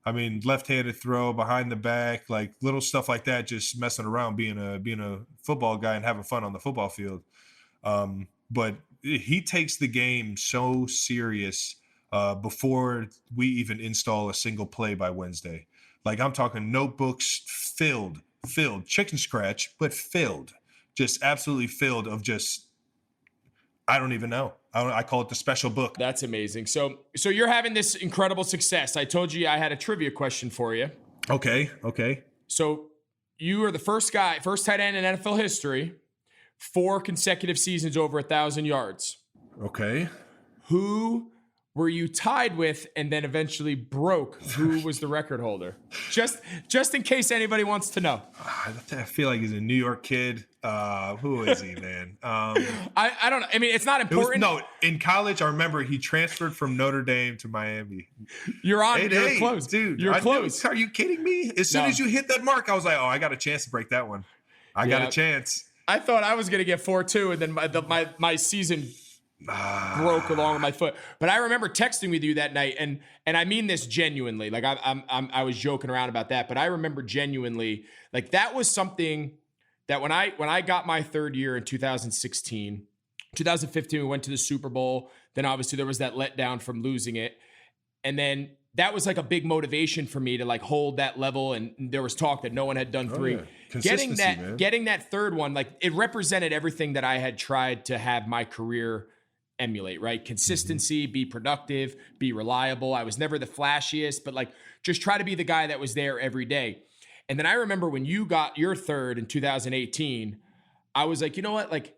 left-handed throw behind the back, like little stuff like that, just messing around, being a football guy and having fun on the football field. But he takes the game so serious before we even install a single play by Wednesday. Like, I'm talking notebooks filled, chicken scratch, but filled, just absolutely filled of just, I don't even know. I call it the special book. That's amazing. So you're having this incredible success. I told you I had a trivia question for you. Okay. So you are the first tight end in NFL history, 4 consecutive seasons over 1,000 yards. Okay. Who were you tied with and then eventually broke? Who was the record holder? Just in case anybody wants to know. I feel like he's a New York kid. Who is he, man? I don't know. I mean, it's not important. In college, I remember he transferred from Notre Dame to Miami. You're close. Dude. You're close. Are you kidding me? As soon as you hit that mark, I was like, oh, I got a chance to break that one. I got a chance. I thought I was going to get 4-2, and then my season broke along with my foot. But I remember texting with you that night, and I mean this genuinely. Like I was joking around about that, but I remember genuinely, like, that was something that when I got my third year in 2016, 2015, we went to the Super Bowl. Then obviously there was that letdown from losing it. And then that was like a big motivation for me to like hold that level. And there was talk that no one had done 3. Yeah. Getting that third one, like, it represented everything that I had tried to have my career emulate, right? Consistency, be productive, be reliable. I was never the flashiest, but like, just try to be the guy that was there every day. And then I remember when you got your third in 2018, I was like, you know what? Like,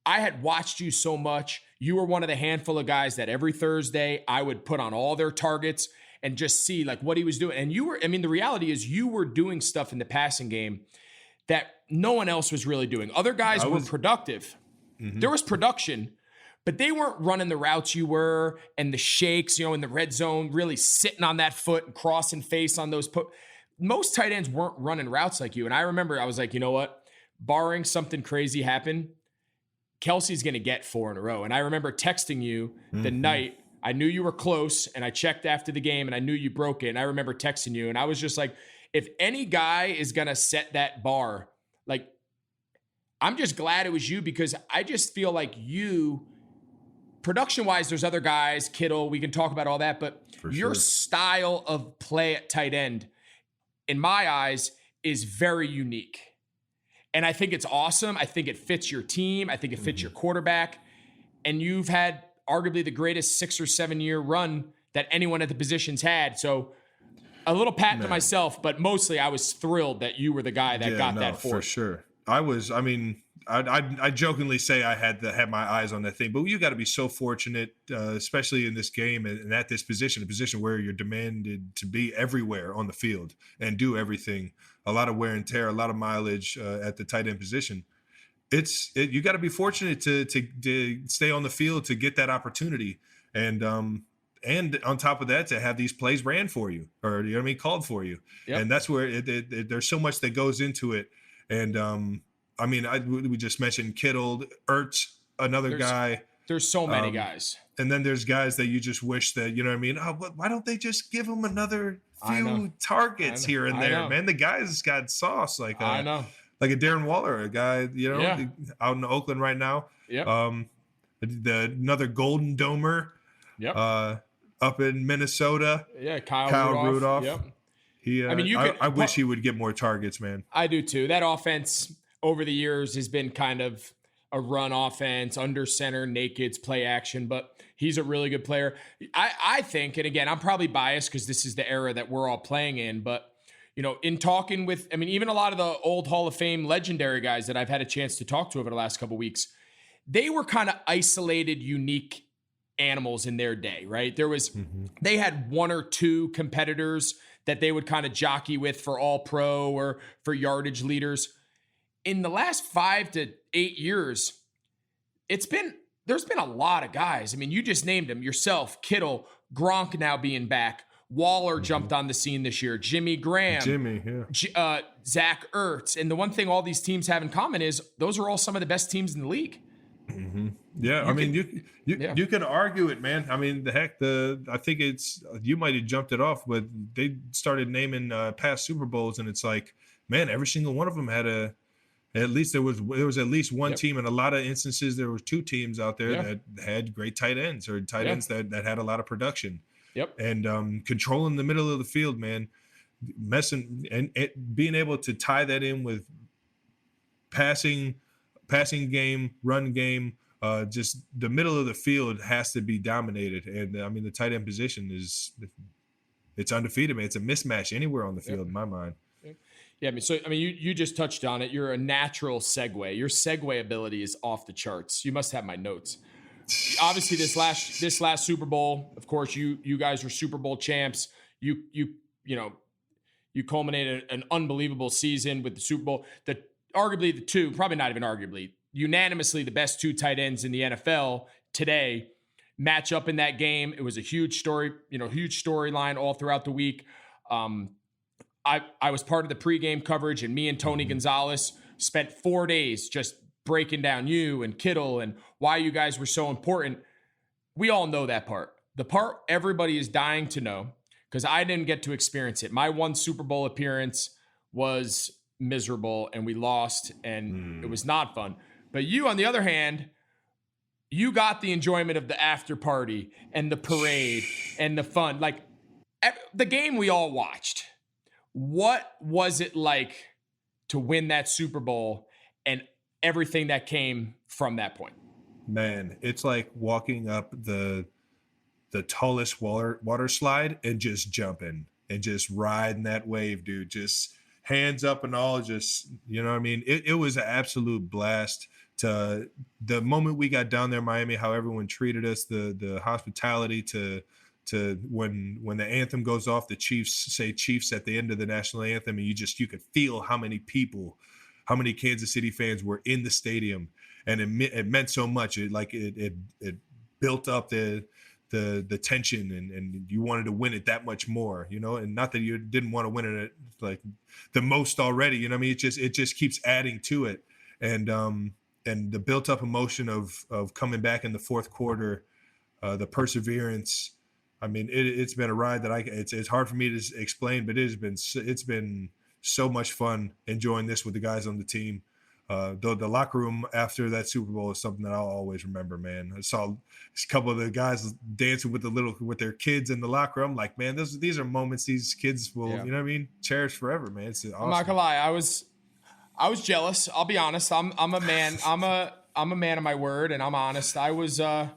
I had watched you so much. You were one of the handful of guys that every Thursday I would put on all their targets and just see like what he was doing. And the reality is you were doing stuff in the passing game that no one else was really doing. Other guys were productive. Mm-hmm. There was production, but they weren't running the routes you were and the shakes, in the red zone, really sitting on that foot and crossing face on those. most tight ends weren't running routes like you. And I remember I was like, you know what? Barring something crazy happen, Kelce's going to get 4 in a row. And I remember texting you the night I knew you were close, and I checked after the game and I knew you broke it. And I remember texting you, and I was just like, if any guy is going to set that bar, like, I'm just glad it was you, because I just feel like you, production-wise, there's other guys, Kittle, we can talk about all that, but your style of play at tight end, in my eyes, is very unique. And I think it's awesome. I think it fits your team. I think it fits your quarterback. And you've had arguably the greatest 6 or 7 year run that anyone at the position's had. So a little pat to myself, but mostly I was thrilled that you were the guy that got that for sure. I jokingly say I had my eyes on that thing, but you got to be so fortunate, especially in this game and at this position, a position where you're demanded to be everywhere on the field and do everything. A lot of wear and tear, a lot of mileage at the tight end position. You got to be fortunate to stay on the field to get that opportunity, and on top of that, to have these plays ran for you, or you know what I mean, called for you. Yep. And that's where there's so much that goes into it. And we just mentioned Kittle, Ertz, another guy. There's so many guys. And then there's guys that you just wish that, you know what I mean? Oh, why don't they just give him another few targets here and there, man? The guy's got sauce. Like a Darren Waller, a guy, out in Oakland right now. Yep. Another Golden Domer. Yep. Up in Minnesota. Yeah, Kyle Rudolph. Yep. I wish he would get more targets, man. I do too. That offense over the years has been kind of a run offense, under center, nakeds, play action, but he's a really good player. I think, and again, I'm probably biased because this is the era that we're all playing in, but in talking with, even a lot of the old Hall of Fame legendary guys that I've had a chance to talk to over the last couple of weeks, they were kind of isolated, unique animals in their day, right? They had 1 or 2 competitors that they would kind of jockey with for all pro or for yardage leaders. In the last 5 to 8 years, there's been a lot of guys. You just named them yourself, Kittle, Gronk now being back, Waller jumped on the scene this year, Jimmy Graham, Zach Ertz. And the one thing all these teams have in common is those are all some of the best teams in the league. Mm-hmm. Yeah, you can argue it, man. I think you might have jumped it off, but they started naming past Super Bowls, and it's like, man, every single one of them had at least there was at least one team. In a lot of instances, there were 2 teams out there that had great tight ends, or tight ends that had a lot of production. Yep. And controlling the middle of the field, man, messing and being able to tie that in with passing game, run game, just the middle of the field has to be dominated. And the tight end position it's undefeated, man. It's a mismatch anywhere on the field in my mind. Yeah, you just touched on it. You're a natural segue. Your segue ability is off the charts. You must have my notes. Obviously, this last Super Bowl, of course, you guys were Super Bowl champs. You culminated an unbelievable season with the Super Bowl. Arguably the 2, probably not even arguably, unanimously the best 2 tight ends in the NFL today match up in that game. It was a huge story, huge storyline all throughout the week. I was part of the pregame coverage, and me and Tony Gonzalez spent 4 days just breaking down you and Kittle and why you guys were so important. We all know that part. The part everybody is dying to know, because I didn't get to experience it. My one Super Bowl appearance was miserable, and we lost, and it was not fun. But you, on the other hand, you got the enjoyment of the after party and the parade and the fun. Like the game we all watched. What was it like to win that Super Bowl and everything that came from that point? Man, it's like walking up the tallest water slide and just jumping and just riding that wave, dude. Just hands up and all, just, it was an absolute blast. To the moment we got down there in Miami, how everyone treated us, the hospitality to when the anthem goes off, the Chiefs say Chiefs at the end of the national anthem, and you could feel how many Kansas City fans were in the stadium, and it meant so much. It built up the the tension and you wanted to win it that much more, you know, and not that you didn't want to win it like the most already, you know what I mean? It just keeps adding to it. And the built up emotion of coming back in the fourth quarter, the perseverance. I mean, it's been a ride that it's hard for me to explain, but it's been so much fun enjoying this with the guys on the team. The locker room after that Super Bowl is something that I'll always remember, man. I saw a couple of the guys dancing with their kids in the locker room. Like, man, these are moments these kids will, you know what I mean, cherish forever, man. It's awesome. I'm not gonna lie, I was jealous. I'll be honest. I'm a man. I'm a man of my word, and I'm honest. I was a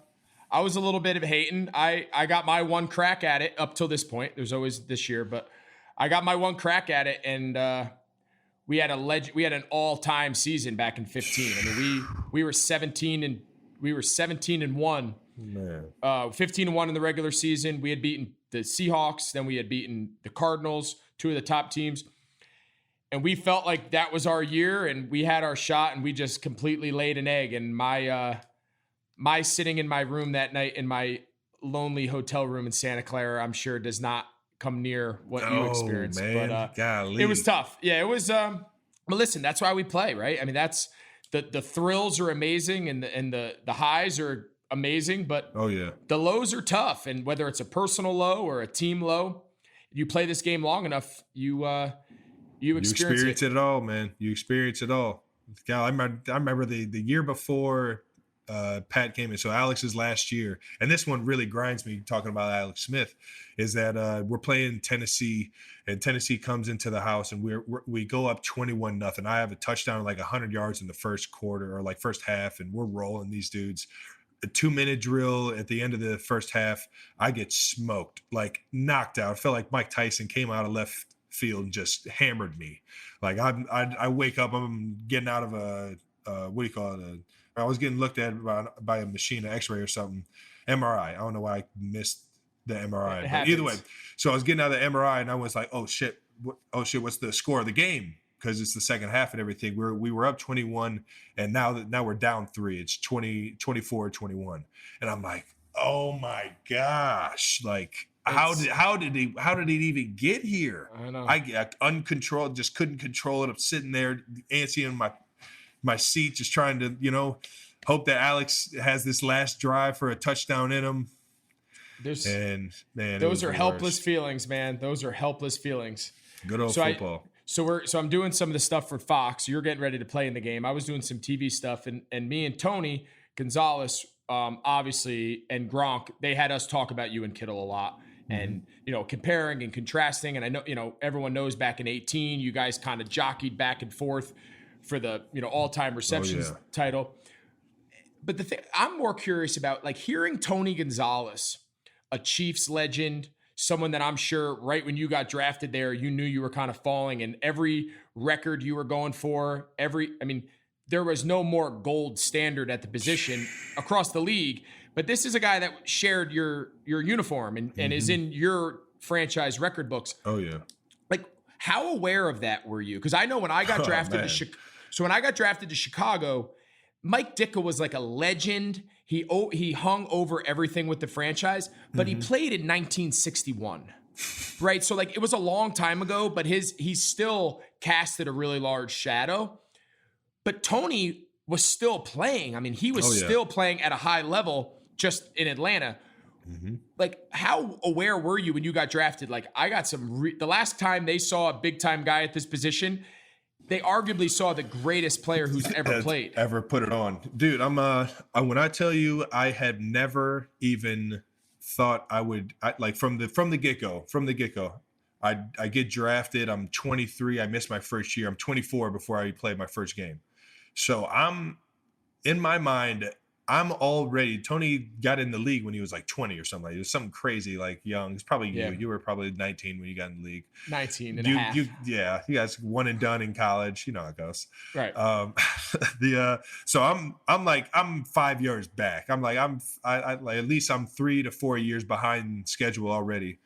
little bit of hating. I got my one crack at it up till this point. There's always this year, but I got my one crack at it, and we had an all-time season back in 15. I mean, we were 17 and 1. Man. 15-1 in the regular season. We had beaten the Seahawks, then we had beaten the Cardinals, two of the top teams. And we felt like that was our year, and we had our shot, and we just completely laid an egg. And my sitting in my room that night in my lonely hotel room in Santa Clara, I'm sure does not come near what you experienced. Man. But Golly. it was tough. Yeah, it was. But listen, that's why we play, right? I mean, that's the thrills are amazing, and the highs are amazing, but the lows are tough. And whether it's a personal low or a team low, you play this game long enough, you experience it all, man. You experience it all. God, I remember the year before Pat came in. So Alex's last year, and this one really grinds me talking about Alex Smith, is that we're playing Tennessee, and Tennessee comes into the house, and we go up 21-0. I have a touchdown like 100 yards in the first quarter or like first half, and we're rolling these dudes. A 2-minute drill at the end of the first half, I get smoked, like knocked out. I felt like Mike Tyson came out of left field and just hammered me. Like I wake up, I'm getting out of a what do you call it? I was getting looked at by a machine, an X-ray or something, MRI. I don't know why I missed the MRI, but either way. So I was getting out of the MRI, and I was like, "Oh shit! What's the score of the game?" Because it's the second half and everything. We were up 21, and now we're down 3. It's 24-21, and I'm like, "Oh my gosh!" Like, how did it even get here? I know. I get uncontrolled, just couldn't control it. I'm sitting there, antsy in my seat, just trying to, you know, hope that Alex has this last drive for a touchdown in him. Those are helpless feelings, man. Those are helpless feelings. Good old football. So I'm doing some of the stuff for Fox. You're getting ready to play in the game. I was doing some TV stuff, and me and Tony Gonzalez, obviously, and Gronk, they had us talk about you and Kittle a lot. And, you know, comparing and contrasting. And I know, you know, everyone knows back in 18, you guys kind of jockeyed back and forth for the, you know, all-time receptions title. But the thing I'm more curious about, like hearing Tony Gonzalez, a Chiefs legend, someone that I'm sure right when you got drafted there, you knew you were kind of falling, and every record you were going for, there was no more gold standard at the position across the league. But this is a guy that shared your uniform and is in your franchise record books. Oh yeah. Like, how aware of that were you? Because I know when I got drafted when I got drafted to Chicago, Mike Ditka was like a legend. He hung over everything with the franchise, but he played in 1961, right? So like it was a long time ago, but he still casted a really large shadow. But Tony was still playing. I mean, he was still playing at a high level just in Atlanta. Like, how aware were you when you got drafted? Like, I got the last time they saw a big time guy at this position, they arguably saw the greatest player who's ever played. Ever put it on. Dude, when I tell you, I had never even thought I would, like from the get-go, I get drafted. I'm 23. I missed my first year. I'm 24 before I played my first game. So in my mind, I'm already, Tony got in the league when he was like 20 or something. Like, it was something crazy, like young. It's probably you. You were probably 19 when you got in the league. 19 and a half. You guys one and done in college. You know how it goes. Right. So I'm 5 years back. I'm like, at least I'm 3 to 4 years behind schedule already.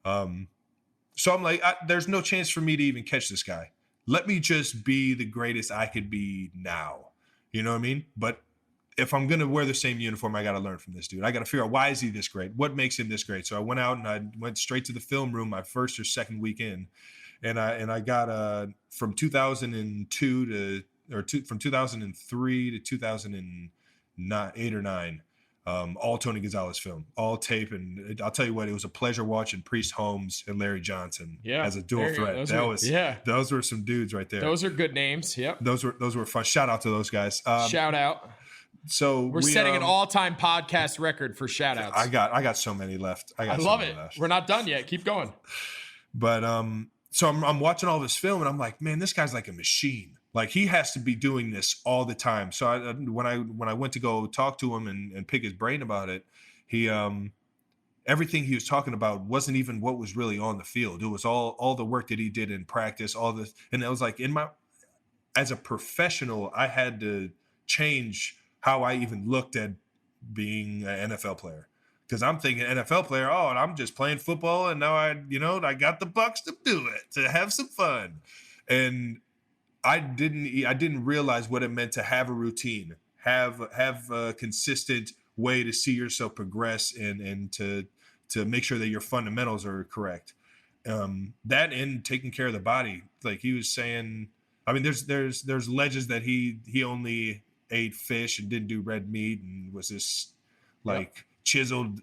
So I'm like, there's no chance for me to even catch this guy. Let me just be the greatest I could be now. You know what I mean? But if I'm going to wear the same uniform, I got to learn from this dude. I got to figure out, why is he this great? What makes him this great? So I went out and I went straight to the film room my first or second week in. And I got from 2002 from 2003 to 2008 or 9, all Tony Gonzalez film, all tape. And I'll tell you what, it was a pleasure watching Priest Holmes and Larry Johnson as a dual threat. Those were some dudes right there. Those are good names. Yep. Those were fun. Shout out to those guys. Shout out. So we're setting an all-time podcast record for shout outs. I got so many left. I love it. We're not done yet. Keep going. But so I'm watching all this film and I'm like, man, this guy's like a machine. Like, he has to be doing this all the time. So when I went to go talk to him and pick his brain about it, he everything he was talking about wasn't even what was really on the field. It was all the work that he did in practice, and it was like, as a professional, I had to change how I even looked at being an NFL player. Because I'm thinking NFL player, and I'm just playing football, and now I got the bucks to do it, to have some fun. And I didn't realize what it meant to have a routine, have a consistent way to see yourself progress, and to make sure that your fundamentals are correct. That and taking care of the body, like he was saying. I mean, there's legends that he only ate fish and didn't do red meat and was this chiseled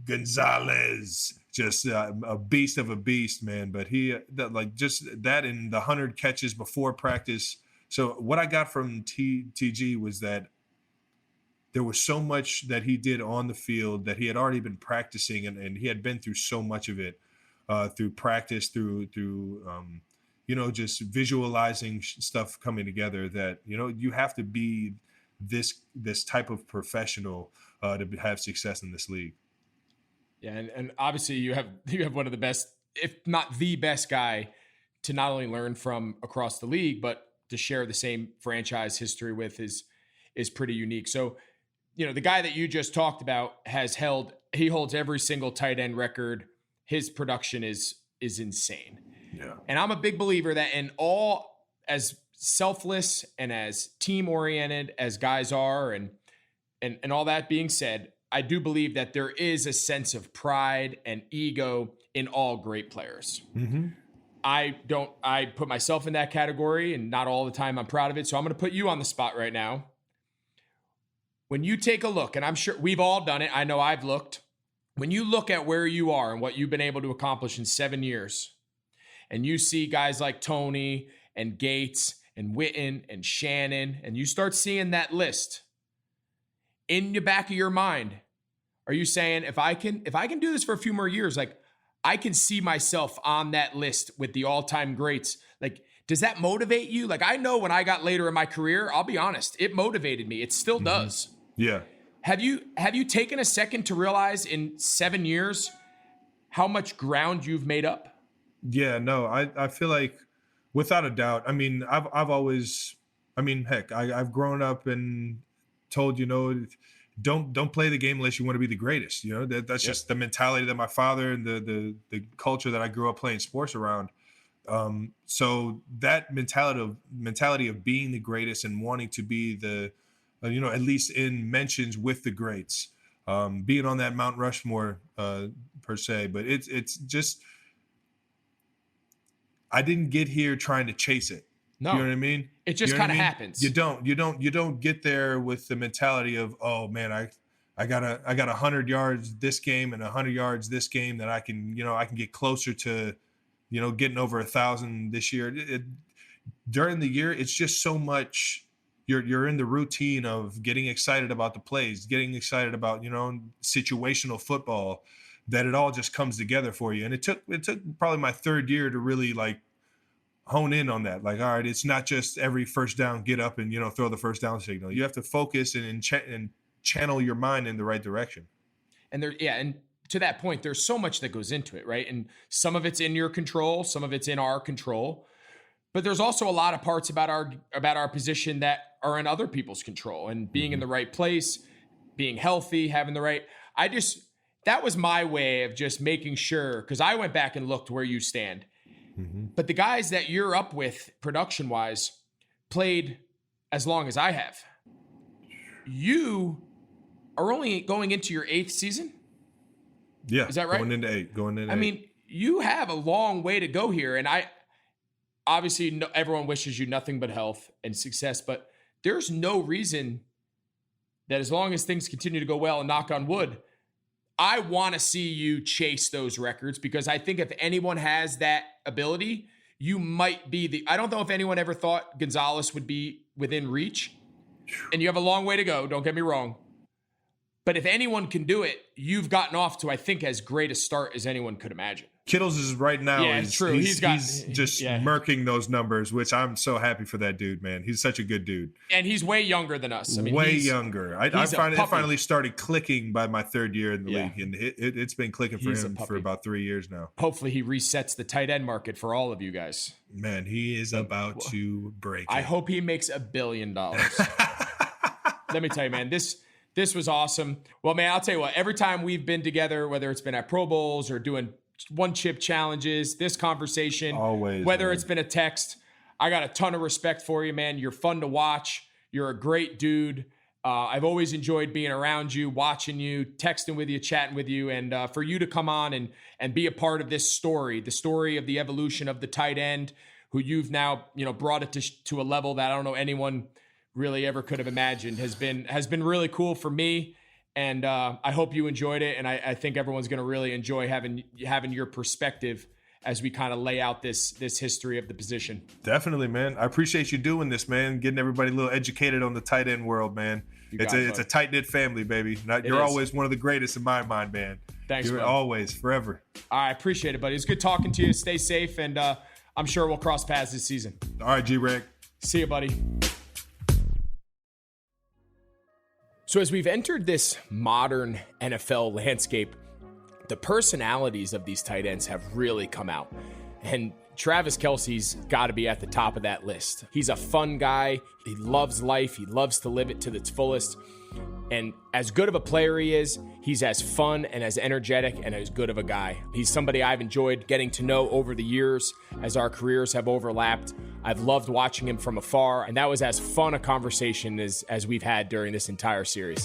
Gonzalez, just a beast of a beast, man. But just that in the 100 catches before practice. So what I got from TG was that there was so much that he did on the field that he had already been practicing, and he had been through so much of it through practice, through just visualizing stuff coming together, that, you have to be this type of professional to have success in this league. Yeah. And obviously you have one of the best, if not the best guy to not only learn from across the league, but to share the same franchise history with is pretty unique. So, the guy that you just talked about he holds every single tight end record. His production is insane. Yeah. And I'm a big believer that as selfless and as team oriented as guys are, and all that being said, I do believe that there is a sense of pride and ego in all great players. Mm-hmm. I put myself in that category, and not all the time I'm proud of it. So I'm going to put you on the spot right now. When you take a look, and I'm sure we've all done it, I know I've looked. When you look at where you are and what you've been able to accomplish in 7 years, and you see guys like Tony and Gates and Witten and Shannon, and you start seeing that list in the back of your mind, are you saying, if I can do this for a few more years, like, I can see myself on that list with the all-time greats? Like, does that motivate you? Like, I know when I got later in my career, I'll be honest, it motivated me. It still does. Yeah. Have you taken a second to realize in 7 years how much ground you've made up? Yeah, no, I feel like, without a doubt. I mean, I've always, heck, I've grown up and told, don't play the game unless you want to be the greatest. That's just the mentality that my father and the culture that I grew up playing sports around. So that mentality of being the greatest and wanting to be the, at least in mentions with the greats, being on that Mount Rushmore per se, but it's just, I didn't get here trying to chase it. No, you know what I mean? It just kind of happens. You don't get there with the mentality of, oh man, I got 100 yards this game and 100 yards this game that I can get closer to, getting over 1,000 this year. During the year, it's just so much. You're in the routine of getting excited about the plays, getting excited about, situational football, that it all just comes together for you. And it took probably my third year to really hone in on that. Like, all right, it's not just every first down, get up and, throw the first down signal. You have to focus and channel your mind in the right direction. And and to that point, there's so much that goes into it, right? And some of it's in your control, some of it's in our control, but there's also a lot of parts about our position that are in other people's control, and being in the right place, being healthy, having the right, that was my way of just making sure, because I went back and looked where you stand. Mm-hmm. But the guys that you're up with production-wise played as long as I have. you are only going into your 8th season. Yeah. Is that right? Going into 8. I mean, you have a long way to go here. And obviously everyone wishes you nothing but health and success, but there's no reason that as long as things continue to go well, and knock on wood, I want to see you chase those records, because I think if anyone has that ability, you might be I don't know if anyone ever thought Gonzalez would be within reach, and you have a long way to go. Don't get me wrong. But if anyone can do it, you've gotten off to, I think, as great a start as anyone could imagine. Kittles is right now. Yeah, it's true. He's just murking those numbers, which I'm so happy for that dude, man. He's such a good dude. And he's way younger than us. I mean, way younger. I finally started clicking by my 3rd year in the league, and it's been clicking for him for about 3 years now. Hopefully he resets the tight end market for all of you guys. Man, he is about to break I it. hope he makes $1 billion. Let me tell you, man, this was awesome. Well, man, I'll tell you what, every time we've been together, whether it's been at Pro Bowls or doing one chip challenges, this conversation, always, whether man. It's been a text, I got a ton of respect for you, man. You're fun to watch. You're a great dude. I've always enjoyed being around you, watching you, texting with you, chatting with you, and for you to come on and be a part of this story, the story of the evolution of the tight end, who you've now, brought it to a level that I don't know anyone really ever could have imagined, has been really cool for me. And I hope you enjoyed it. And I think everyone's going to really enjoy having your perspective as we kind of lay out this history of the position. Definitely, man. I appreciate you doing this, man. Getting everybody a little educated on the tight end world, man. It's a tight-knit family, baby. You're always one of the greatest in my mind, man. Thanks, You're bro. Always, forever. I appreciate it, buddy. It's good talking to you. Stay safe. And I'm sure we'll cross paths this season. All right, G-Reg. See you, buddy. So as we've entered this modern NFL landscape, the personalities of these tight ends have really come out. And Travis Kelce's got to be at the top of that list. He's a fun guy. He loves life. He loves to live it to its fullest. And as good of a player he is, he's as fun and as energetic and as good of a guy. He's somebody I've enjoyed getting to know over the years as our careers have overlapped. I've loved watching him from afar, and that was as fun a conversation as we've had during this entire series.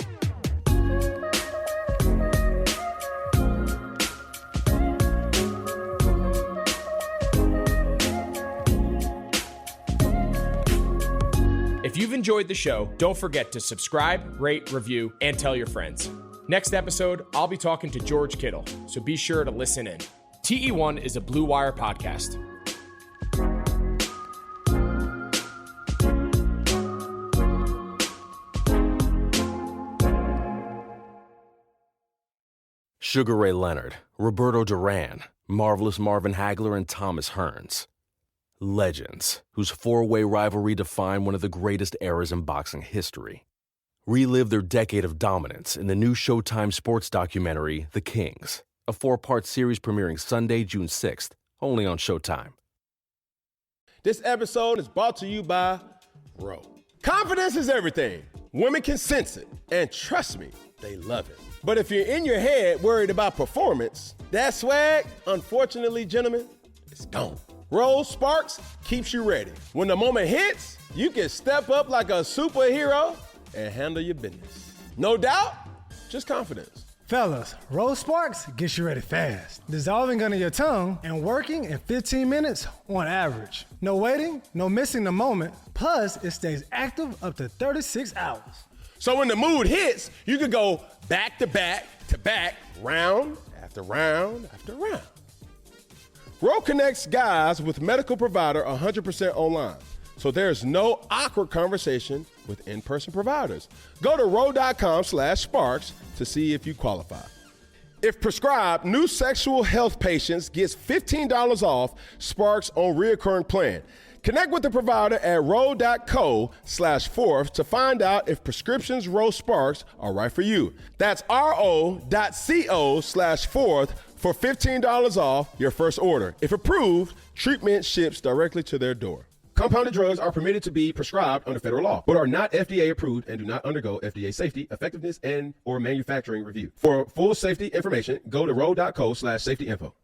If you've enjoyed the show, don't forget to subscribe, rate, review, and tell your friends. Next episode, I'll be talking to George Kittle, so be sure to listen in. TE1 is a Blue Wire podcast. Sugar Ray Leonard, Roberto Duran, Marvelous Marvin Hagler, and Thomas Hearns. Legends, whose four-way rivalry defined one of the greatest eras in boxing history. Relive their decade of dominance in the new Showtime sports documentary, The Kings, a 4-part series premiering Sunday, June 6th, only on Showtime. This episode is brought to you by Ro. Confidence is everything. Women can sense it, and trust me, they love it. But if you're in your head worried about performance, that swag, unfortunately, gentlemen, it's gone. Ro Sparks keeps you ready. When the moment hits, you can step up like a superhero and handle your business. No doubt, just confidence. Fellas, Ro Sparks gets you ready fast, dissolving under your tongue and working in 15 minutes on average. No waiting, no missing the moment, plus it stays active up to 36 hours. So when the mood hits, you can go back to back to back, round after round after round. Ro connects guys with medical provider 100% online, so there's no awkward conversation with in-person providers. Go to ro.com/sparks to see if you qualify. If prescribed, new sexual health patients gets $15 off Sparks on reoccurring plan. Connect with the provider at ro.co/fourth to find out if prescriptions Ro Sparks are right for you. That's ro.co/fourth for $15 off your first order. If approved, treatment ships directly to their door. Compounded drugs are permitted to be prescribed under federal law, but are not FDA approved and do not undergo FDA safety, effectiveness, and or manufacturing review. For full safety information, go to ro.co/safety info.